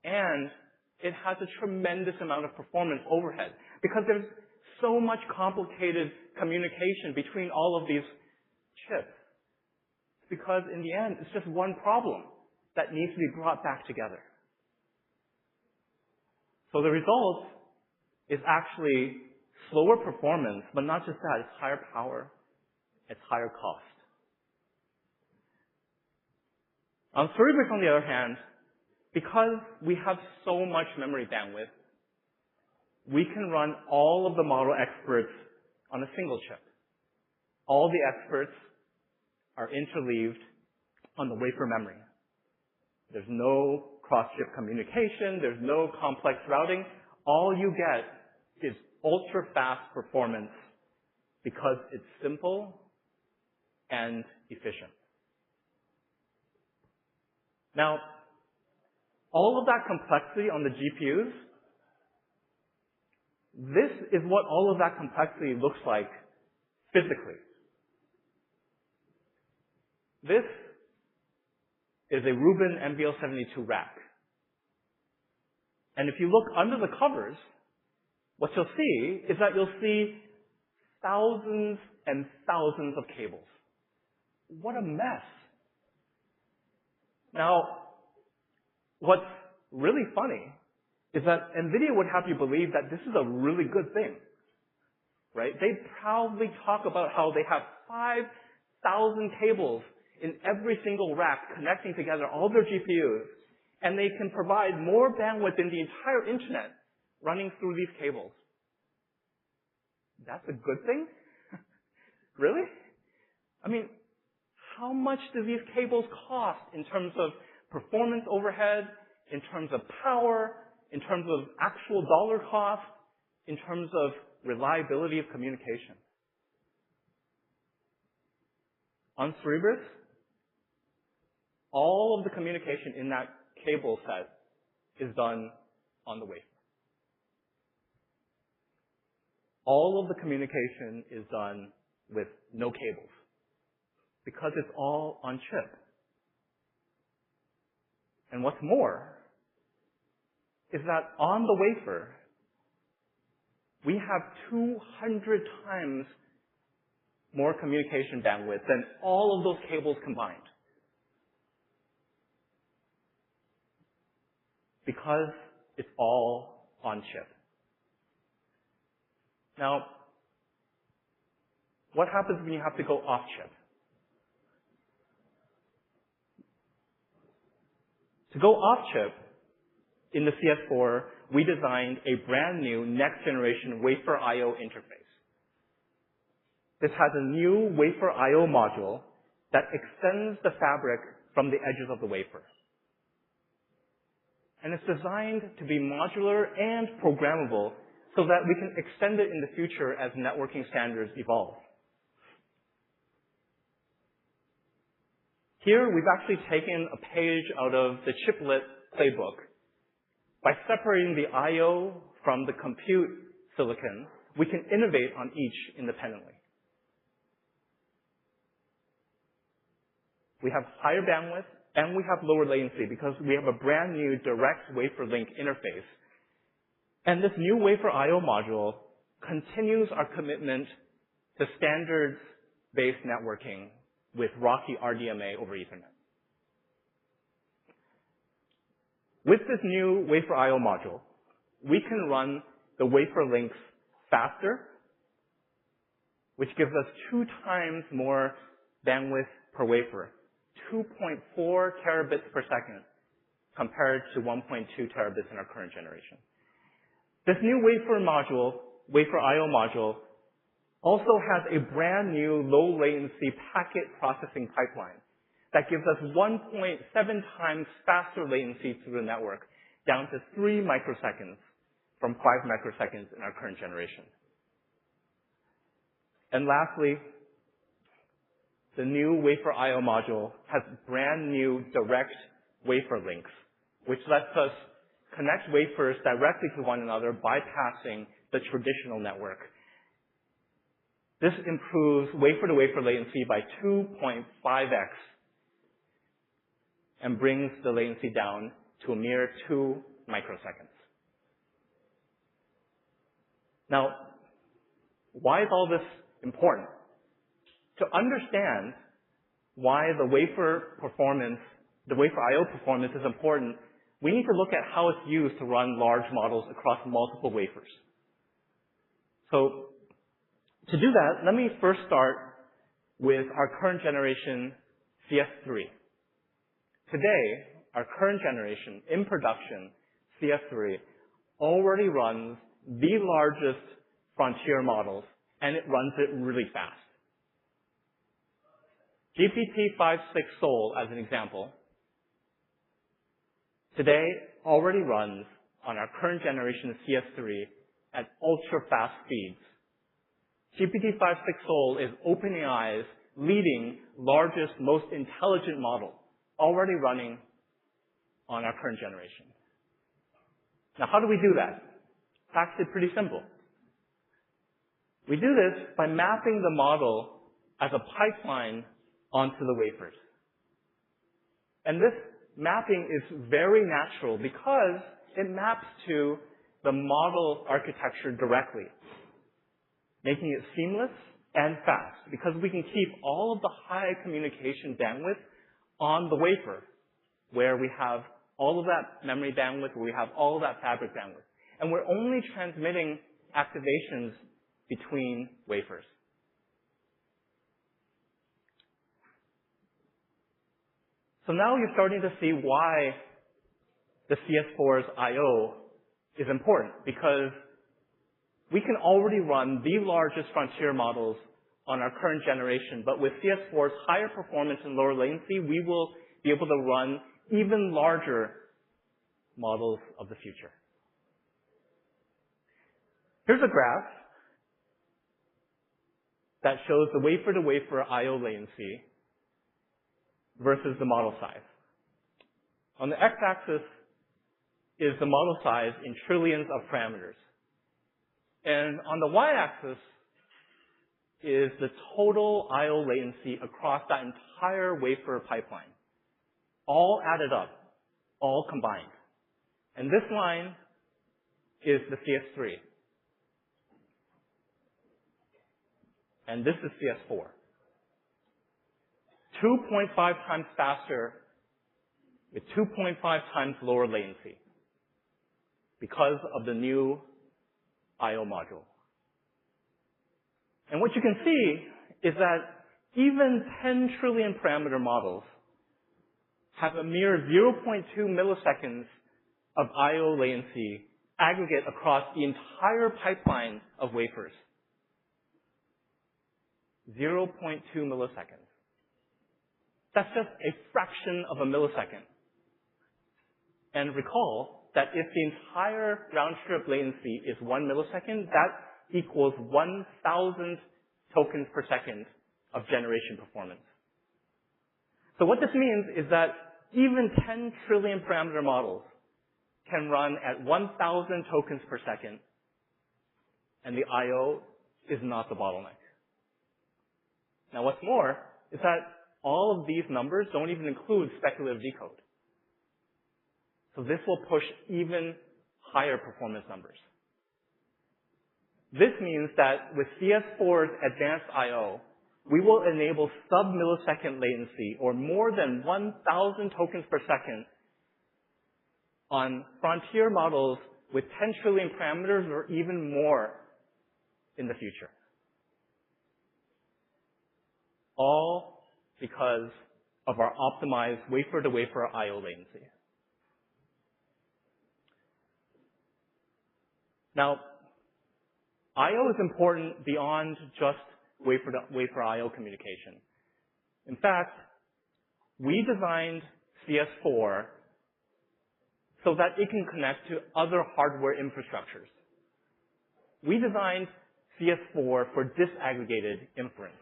And it has a tremendous amount of performance overhead because there's so much complicated communication between all of these chips. Because in the end, it's just one problem that needs to be brought back together. So the result is actually slower performance, but not just that, it's higher power, it's higher cost. On Cerebras, on the other hand, because we have so much memory bandwidth, we can run all of the model experts on a single chip. All the experts are interleaved on the wafer memory. There's no cross-chip communication. There's no complex routing. All you get is ultra-fast performance because it's simple and efficient. Now, all of that complexity on the GPUs, this is what all of that complexity looks like physically. This is a Rubin MBL72 rack. And if you look under the covers, what you'll see is that you'll see thousands and thousands of cables. What a mess. Now, what's really funny is that NVIDIA would have you believe that this is a really good thing, right? They proudly talk about how they have 5,000 cables in every single rack connecting together all their GPUs, and they can provide more bandwidth in the entire internet running through these cables. That's a good thing? Really? I mean, how much do these cables cost in terms of performance overhead, in terms of power, in terms of actual dollar cost, in terms of reliability of communication? On Cerebras, all of the communication in that cable set is done on the wafer. All of the communication is done with no cables because it's all on chip. And what's more is that on the wafer, we have 200 times more communication bandwidth than all of those cables combined. Because it's all on chip. Now, What happens when you have to go off-chip? To go off-chip, in the CS4, we designed a brand new next-generation wafer I/O interface. This has a new wafer I/O module that extends the fabric from the edges of the wafer. And it's designed to be modular and programmable so that we can extend it in the future as networking standards evolve. Here, we've actually taken a page out of the chiplet playbook. By separating the I/O from the compute silicon, we can innovate on each independently. We have higher bandwidth and we have lower latency because we have a brand new direct wafer link interface. And this new wafer I/O module continues our commitment to standards-based networking with RoCE RDMA over Ethernet. With this new wafer I/O module, we can run the wafer links faster, which gives us 2 times more bandwidth per wafer, 2.4 terabits per second, compared to 1.2 terabits in our current generation. This new wafer I/O module, also has a brand new low latency packet processing pipeline that gives us 1.7 times faster latency through the network, down to 3 microseconds from 5 microseconds in our current generation. And lastly, the new wafer I/O module has brand new direct wafer links, which lets us connect wafers directly to one another, bypassing the traditional network. This improves wafer-to-wafer latency by 2.5x and brings the latency down to a mere 2 microseconds. Now, why is all this important? To understand why the wafer I/O performance is important, we need to look at how it's used to run large models across multiple wafers. So, to do that, let me first start with our current generation CS3. Today, our current generation in production CS3 already runs the largest frontier models, and it runs it really fast. GPT-5.6 Sol, as an example, today already runs on our current generation CS3 at ultra-fast speeds. GPT-5.6 Sol is OpenAI's leading, largest, most intelligent model, already running on our current generation. Now, how do we do that? It's actually pretty simple. We do this by mapping the model as a pipeline onto the wafers. And this mapping is very natural because it maps to the model architecture directly, making it seamless and fast because we can keep all of the high communication bandwidth on the wafer where we have all of that memory bandwidth, where we have all of that fabric bandwidth. And we're only transmitting activations between wafers. So now you're starting to see why the CS4's I/O is important, because we can already run the largest frontier models on our current generation, but with CS4's higher performance and lower latency, we will be able to run even larger models of the future. Here's a graph that shows the wafer-to-wafer I/O latency versus the model size. On the x-axis is the model size in trillions of parameters. And on the y-axis is the total I/O latency across that entire wafer pipeline, all added up, all combined. And this line is the CS3. And this is CS4. 2.5 times faster with 2.5 times lower latency because of the new I/O module. And what you can see is that even 10 trillion parameter models have a mere 0.2 milliseconds of I/O latency aggregate across the entire pipeline of wafers. 0.2 milliseconds. That's just a fraction of a millisecond. And recall that if the entire round trip latency is 1 millisecond, that equals 1,000 tokens per second of generation performance. So what this means is that even 10 trillion parameter models can run at 1,000 tokens per second, and the I/O is not the bottleneck. Now what's more is that all of these numbers don't even include speculative decode. So this will push even higher performance numbers. This means that with CS4's advanced I/O, we will enable sub-millisecond latency, or more than 1,000 tokens per second, on frontier models with 10 trillion parameters or even more in the future. All because of our optimized wafer-to-wafer I/O latency. Now, I/O is important beyond just wafer-to-wafer I/O communication. In fact, we designed CS4 so that it can connect to other hardware infrastructures. We designed CS4 for disaggregated inference.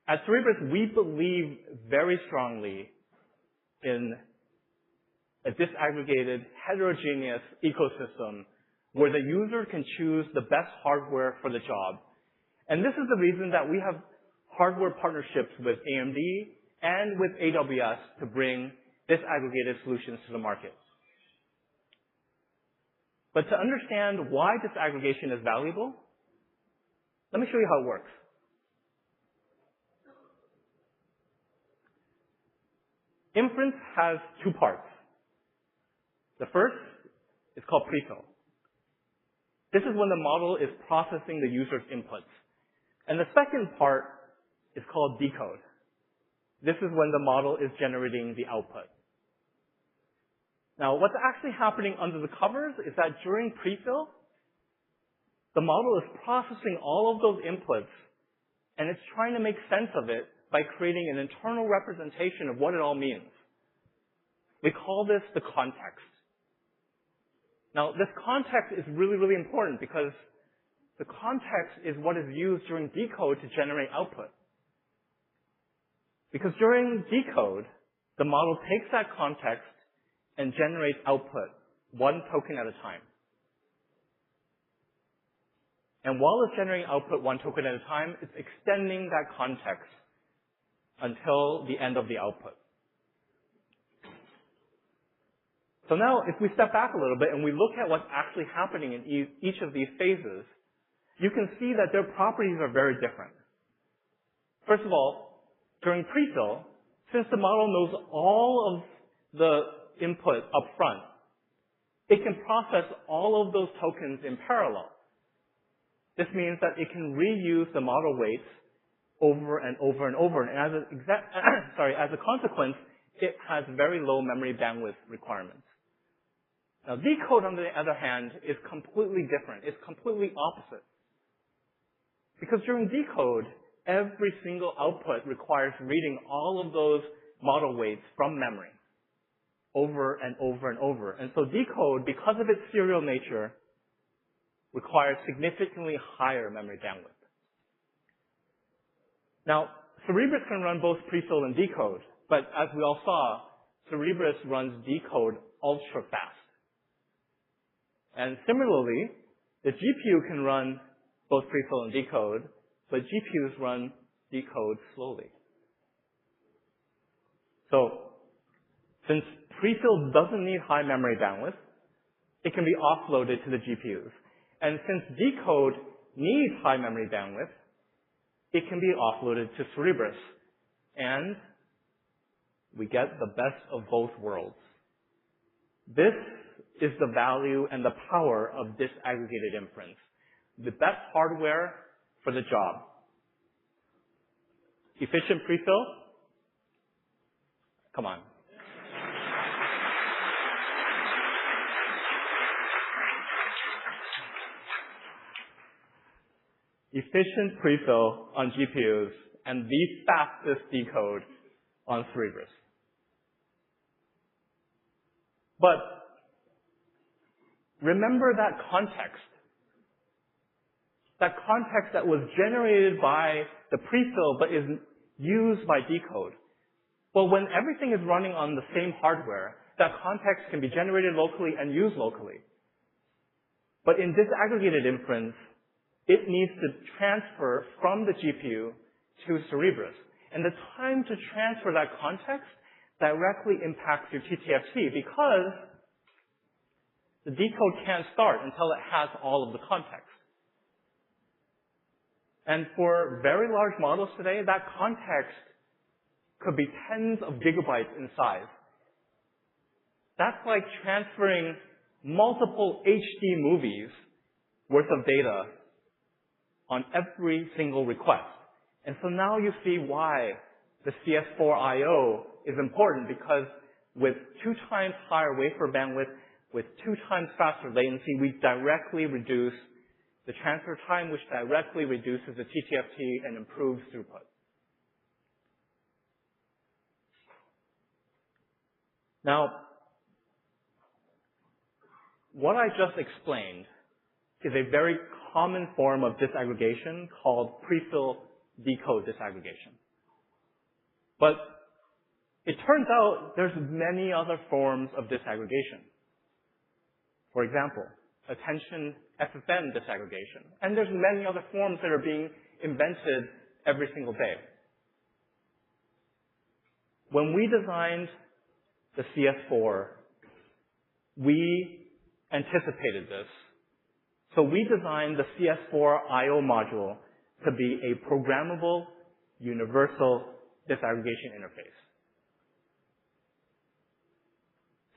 At Cerebras, we believe very strongly in a disaggregated, heterogeneous ecosystem where the user can choose the best hardware for the job. And this is the reason that we have hardware partnerships with AMD and with AWS to bring disaggregated solutions to the market. But to understand why disaggregation is valuable, let me show you how it works. Inference has two parts. The first is called prefill. This is when the model is processing the user's inputs. And the second part is called decode. This is when the model is generating the output. Now, what's actually happening under the covers is that during prefill, the model is processing all of those inputs, and it's trying to make sense of it by creating an internal representation of what it all means. We call this the context. Now, this context is really, really important because the context is what is used during decode to generate output. Because during decode, the model takes that context and generates output, one token at a time. And while it's generating output one token at a time, it's extending that context until the end of the output. So now, if we step back a little bit and we look at what's actually happening in each of these phases, you can see that their properties are very different. First of all, during prefill, since the model knows all of the input up front, it can process all of those tokens in parallel. This means that it can reuse the model weights over and over and over. And as a consequence, it has very low memory bandwidth requirements. Now, decode, on the other hand, is completely different. It's completely opposite. Because during decode, every single output requires reading all of those model weights from memory over and over and over. And so decode, because of its serial nature, requires significantly higher memory bandwidth. Now, Cerebras can run both prefill and decode, but as we all saw, Cerebras runs decode ultra fast. And similarly, the GPU can run both prefill and decode, but GPUs run decode slowly. So, since prefill doesn't need high memory bandwidth, it can be offloaded to the GPUs. And since decode needs high memory bandwidth, it can be offloaded to Cerebras. And we get the best of both worlds. This is the value and the power of disaggregated inference. the best hardware for the job. Efficient prefill? Come on. Efficient prefill on GPUs and the fastest decode on Cerebras. But remember that context. That context that was generated by the prefill but is used by decode. Well, when everything is running on the same hardware, that context can be generated locally and used locally. But in disaggregated inference, it needs to transfer from the GPU to Cerebras. And the time to transfer that context directly impacts your TTFT because the decode can't start until it has all of the context. And for very large models today, that context could be tens of gigabytes in size. That's like transferring multiple HD movies worth of data on every single request. And so now you see why the CS4 I/O is important, because with 2 times higher wafer bandwidth, with 2 times faster latency, we directly reduce the transfer time, which directly reduces the TTFT and improves throughput. Now, what I just explained is a very common form of disaggregation called prefill decode disaggregation. But it turns out there's many other forms of disaggregation. For example, attention FFN disaggregation. And there's many other forms that are being invented every single day. When we designed the CS4, we anticipated this. So we designed the CS4 I/O module to be a programmable, universal disaggregation interface.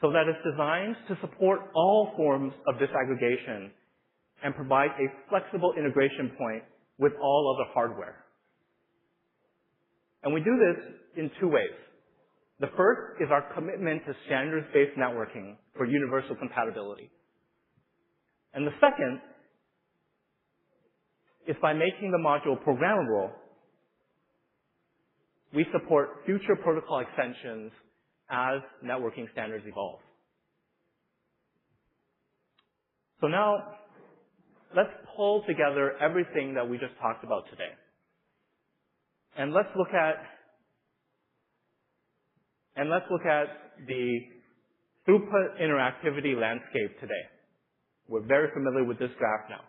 So that it's designed to support all forms of disaggregation and provide a flexible integration point with all other hardware. And we do this in 2 ways. The first is our commitment to standards-based networking for universal compatibility. And the second is by making the module programmable, we support future protocol extensions as networking standards evolve. So now, let's pull together everything that we just talked about today. And let's look at the throughput interactivity landscape today. We're very familiar with this graph now,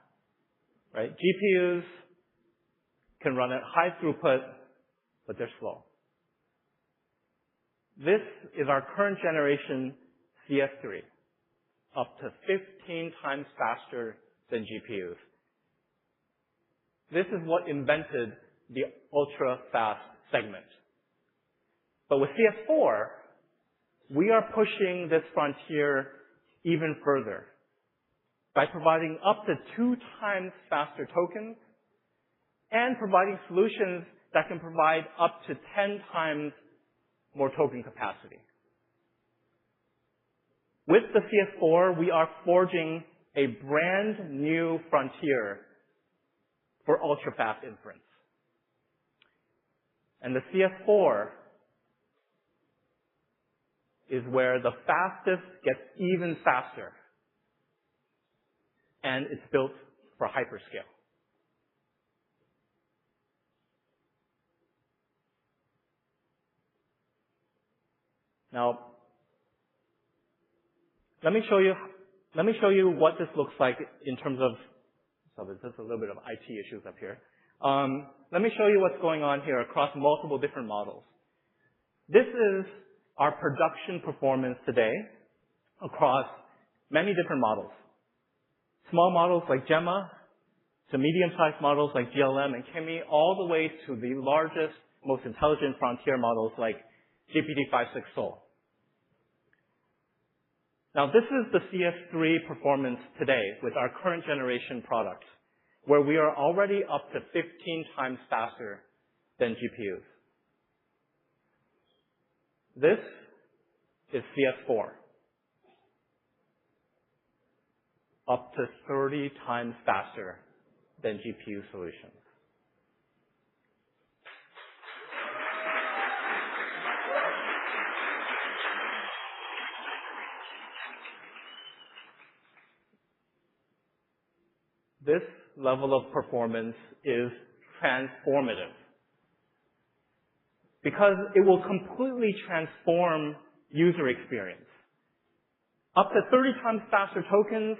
right? GPUs can run at high throughput, but they're slow. This is our current generation CS3, up to 15 times faster than GPUs. This is what invented the ultra-fast segment. But with CS4, we are pushing this frontier even further by providing up to 2 times faster tokens and providing solutions that can provide up to 10 times more token capacity. With the CS4, we are forging a brand new frontier for ultra-fast inference. And the CS4 is where the fastest gets even faster. And it's built for hyperscale. Now, let me show you what this looks like in terms of, so there's just a little bit of IT issues up here. Let me show you what's going on here across multiple different models. This is our production performance today across many different models. Small models like Gemma, to medium-sized models like GLM and Kimi, all the way to the largest, most intelligent frontier models like GPT-5.6 Sol. Now, this is the CS3 performance today with our current generation products. where we are already up to 15 times faster than GPUs. This is CS4, up to 30 times faster than GPU solutions. This level of performance is transformative because it will completely transform user experience. Up to 30 times faster tokens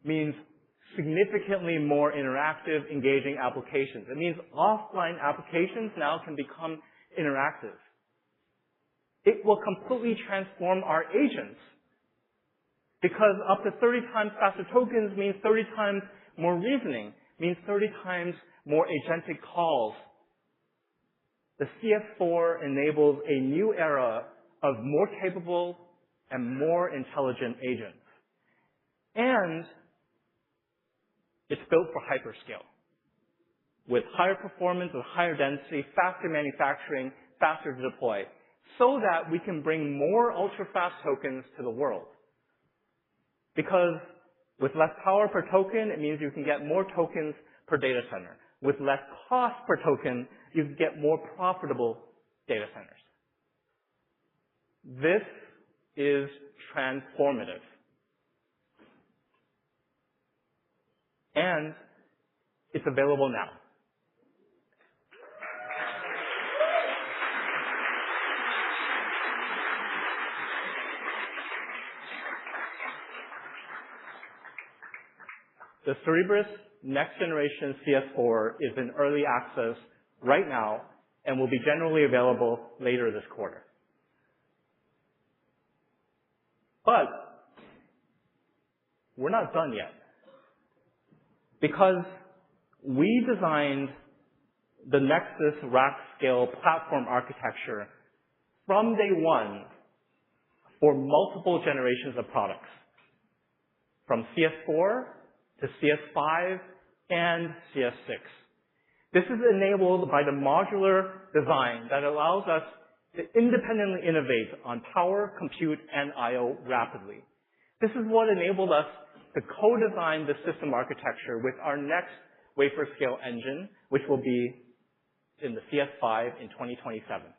means significantly more interactive, engaging applications. It means offline applications now can become interactive. It will completely transform our agents because up to 30 times faster tokens means 30 times more reasoning, means 30 times more agentic calls. The CS4 enables a new era of more capable and more intelligent agents. And it's built for hyperscale with higher performance, with higher density, faster manufacturing, faster to deploy, so that we can bring more ultra-fast tokens to the world. Because with less power per token, it means you can get more tokens per data center. With less cost per token, you can get more profitable data centers. This is transformative. And it's available now. The Cerebras next generation CS4 is in early access right now and will be generally available later this quarter. But we're not done yet, because we designed the Nexus Rack-Scale platform architecture from day one for multiple generations of products, from CS4 to CS5 and CS6. This is enabled by the modular design that allows us to independently innovate on power, compute, and I/O rapidly. This is what enabled us to co-design the system architecture with our next Wafer-Scale engine, which will be in the CS5 in 2027.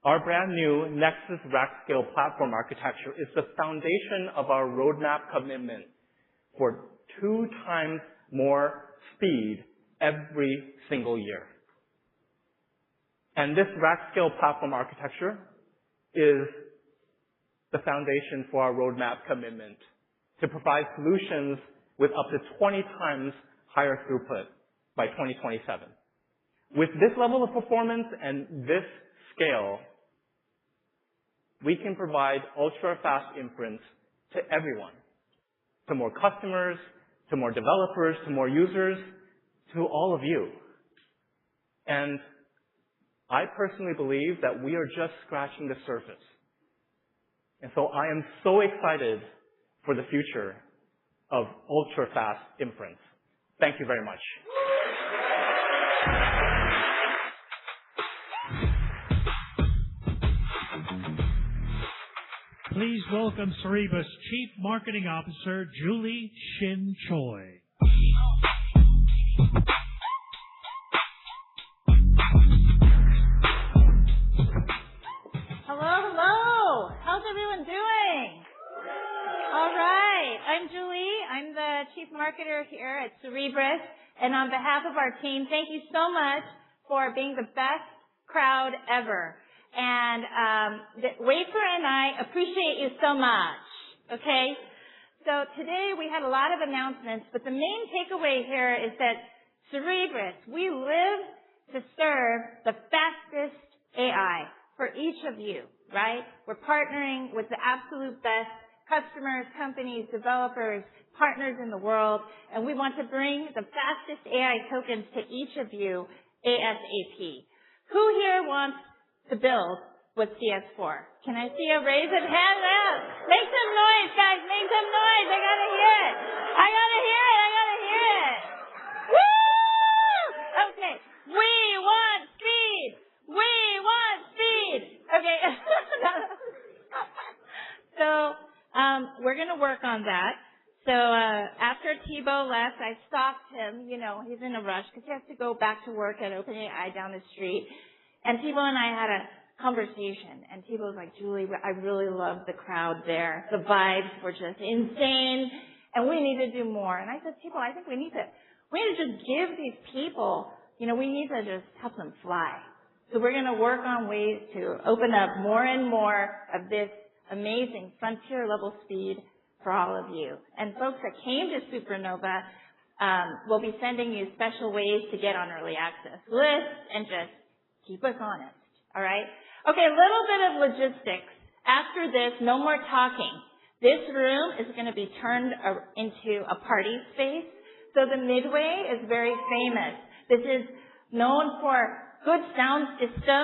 Our brand new Nexus Rack-Scale platform architecture is the foundation of our roadmap commitment for 2 times more speed every single year. And this Rack-Scale platform architecture is the foundation for our roadmap commitment to provide solutions with up to 20 times higher throughput by 2027. With this level of performance and this scale, we can provide ultra-fast inference to everyone, to more customers, to more developers, to more users, to all of you. And I personally believe that we are just scratching the surface. And so I am so excited for the future of ultra-fast inference. Thank you very much. Please welcome Cerebras Chief Marketing Officer, Julie Shin Choi. Hello. How's everyone doing? All right. I'm Julie. I'm the Chief Marketer here at Cerebras. And on behalf of our team, thank you so much for being the best crowd ever. And Wafer and I appreciate you so much. Okay? So today we had a lot of announcements, but the main takeaway here is that Cerebras, we live to serve the fastest AI for each of you, right? We're partnering with the absolute best customers, companies, developers, partners in the world, and we want to bring the fastest AI tokens to each of you ASAP. Who here wants to build what CS for? Can I see a raise of hands? Make some noise, guys. Make some noise. I gotta hear it. I gotta hear it. I gotta hear it. Woo! Okay. We want speed. We want speed. Okay. So, we're gonna work on that. So, after Thibault left, I stopped him. You know, he's in a rush because he has to go back to work at OpenAI down the street. And Thibault and I had a conversation, and Thibault was like, Julie, I really love the crowd there. The vibes were just insane, and we need to do more. And I said, Thibault, I think we need to just give these people, we need to just help them fly. So we're going to work on ways to open up more and more of this amazing frontier level speed for all of you. And folks that came to Supernova, will be sending you special ways to get on early access lists and just keep us honest. All right? Okay, a little bit of logistics. After this, no more talking. This room is going to be turned into a party space. So the midway is very famous. This is known for good sound system,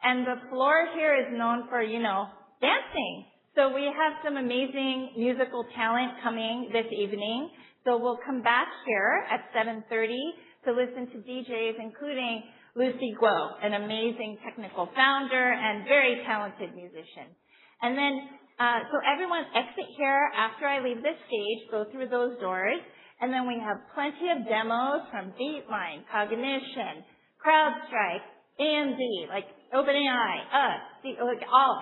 and the floor here is known for, dancing. So we have some amazing musical talent coming this evening. So we'll come back here at 7:30 to listen to DJs, including Lucy Guo, an amazing technical founder and very talented musician. And then, so everyone exit here after I leave this stage, go through those doors, and then we have plenty of demos from DeepMind, Cognition, CrowdStrike, AMD, like OpenAI, us,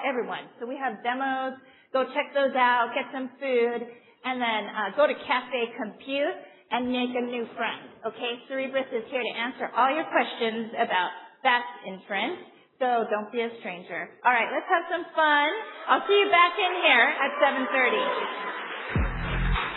everyone. So we have demos. Go check those out, get some food, and then go to Cafe Compute and make a new friend. Okay, Cerebras is here to answer all your questions about fast inference, so don't be a stranger. All right, let's have some fun. I'll see you back in here at 7:30.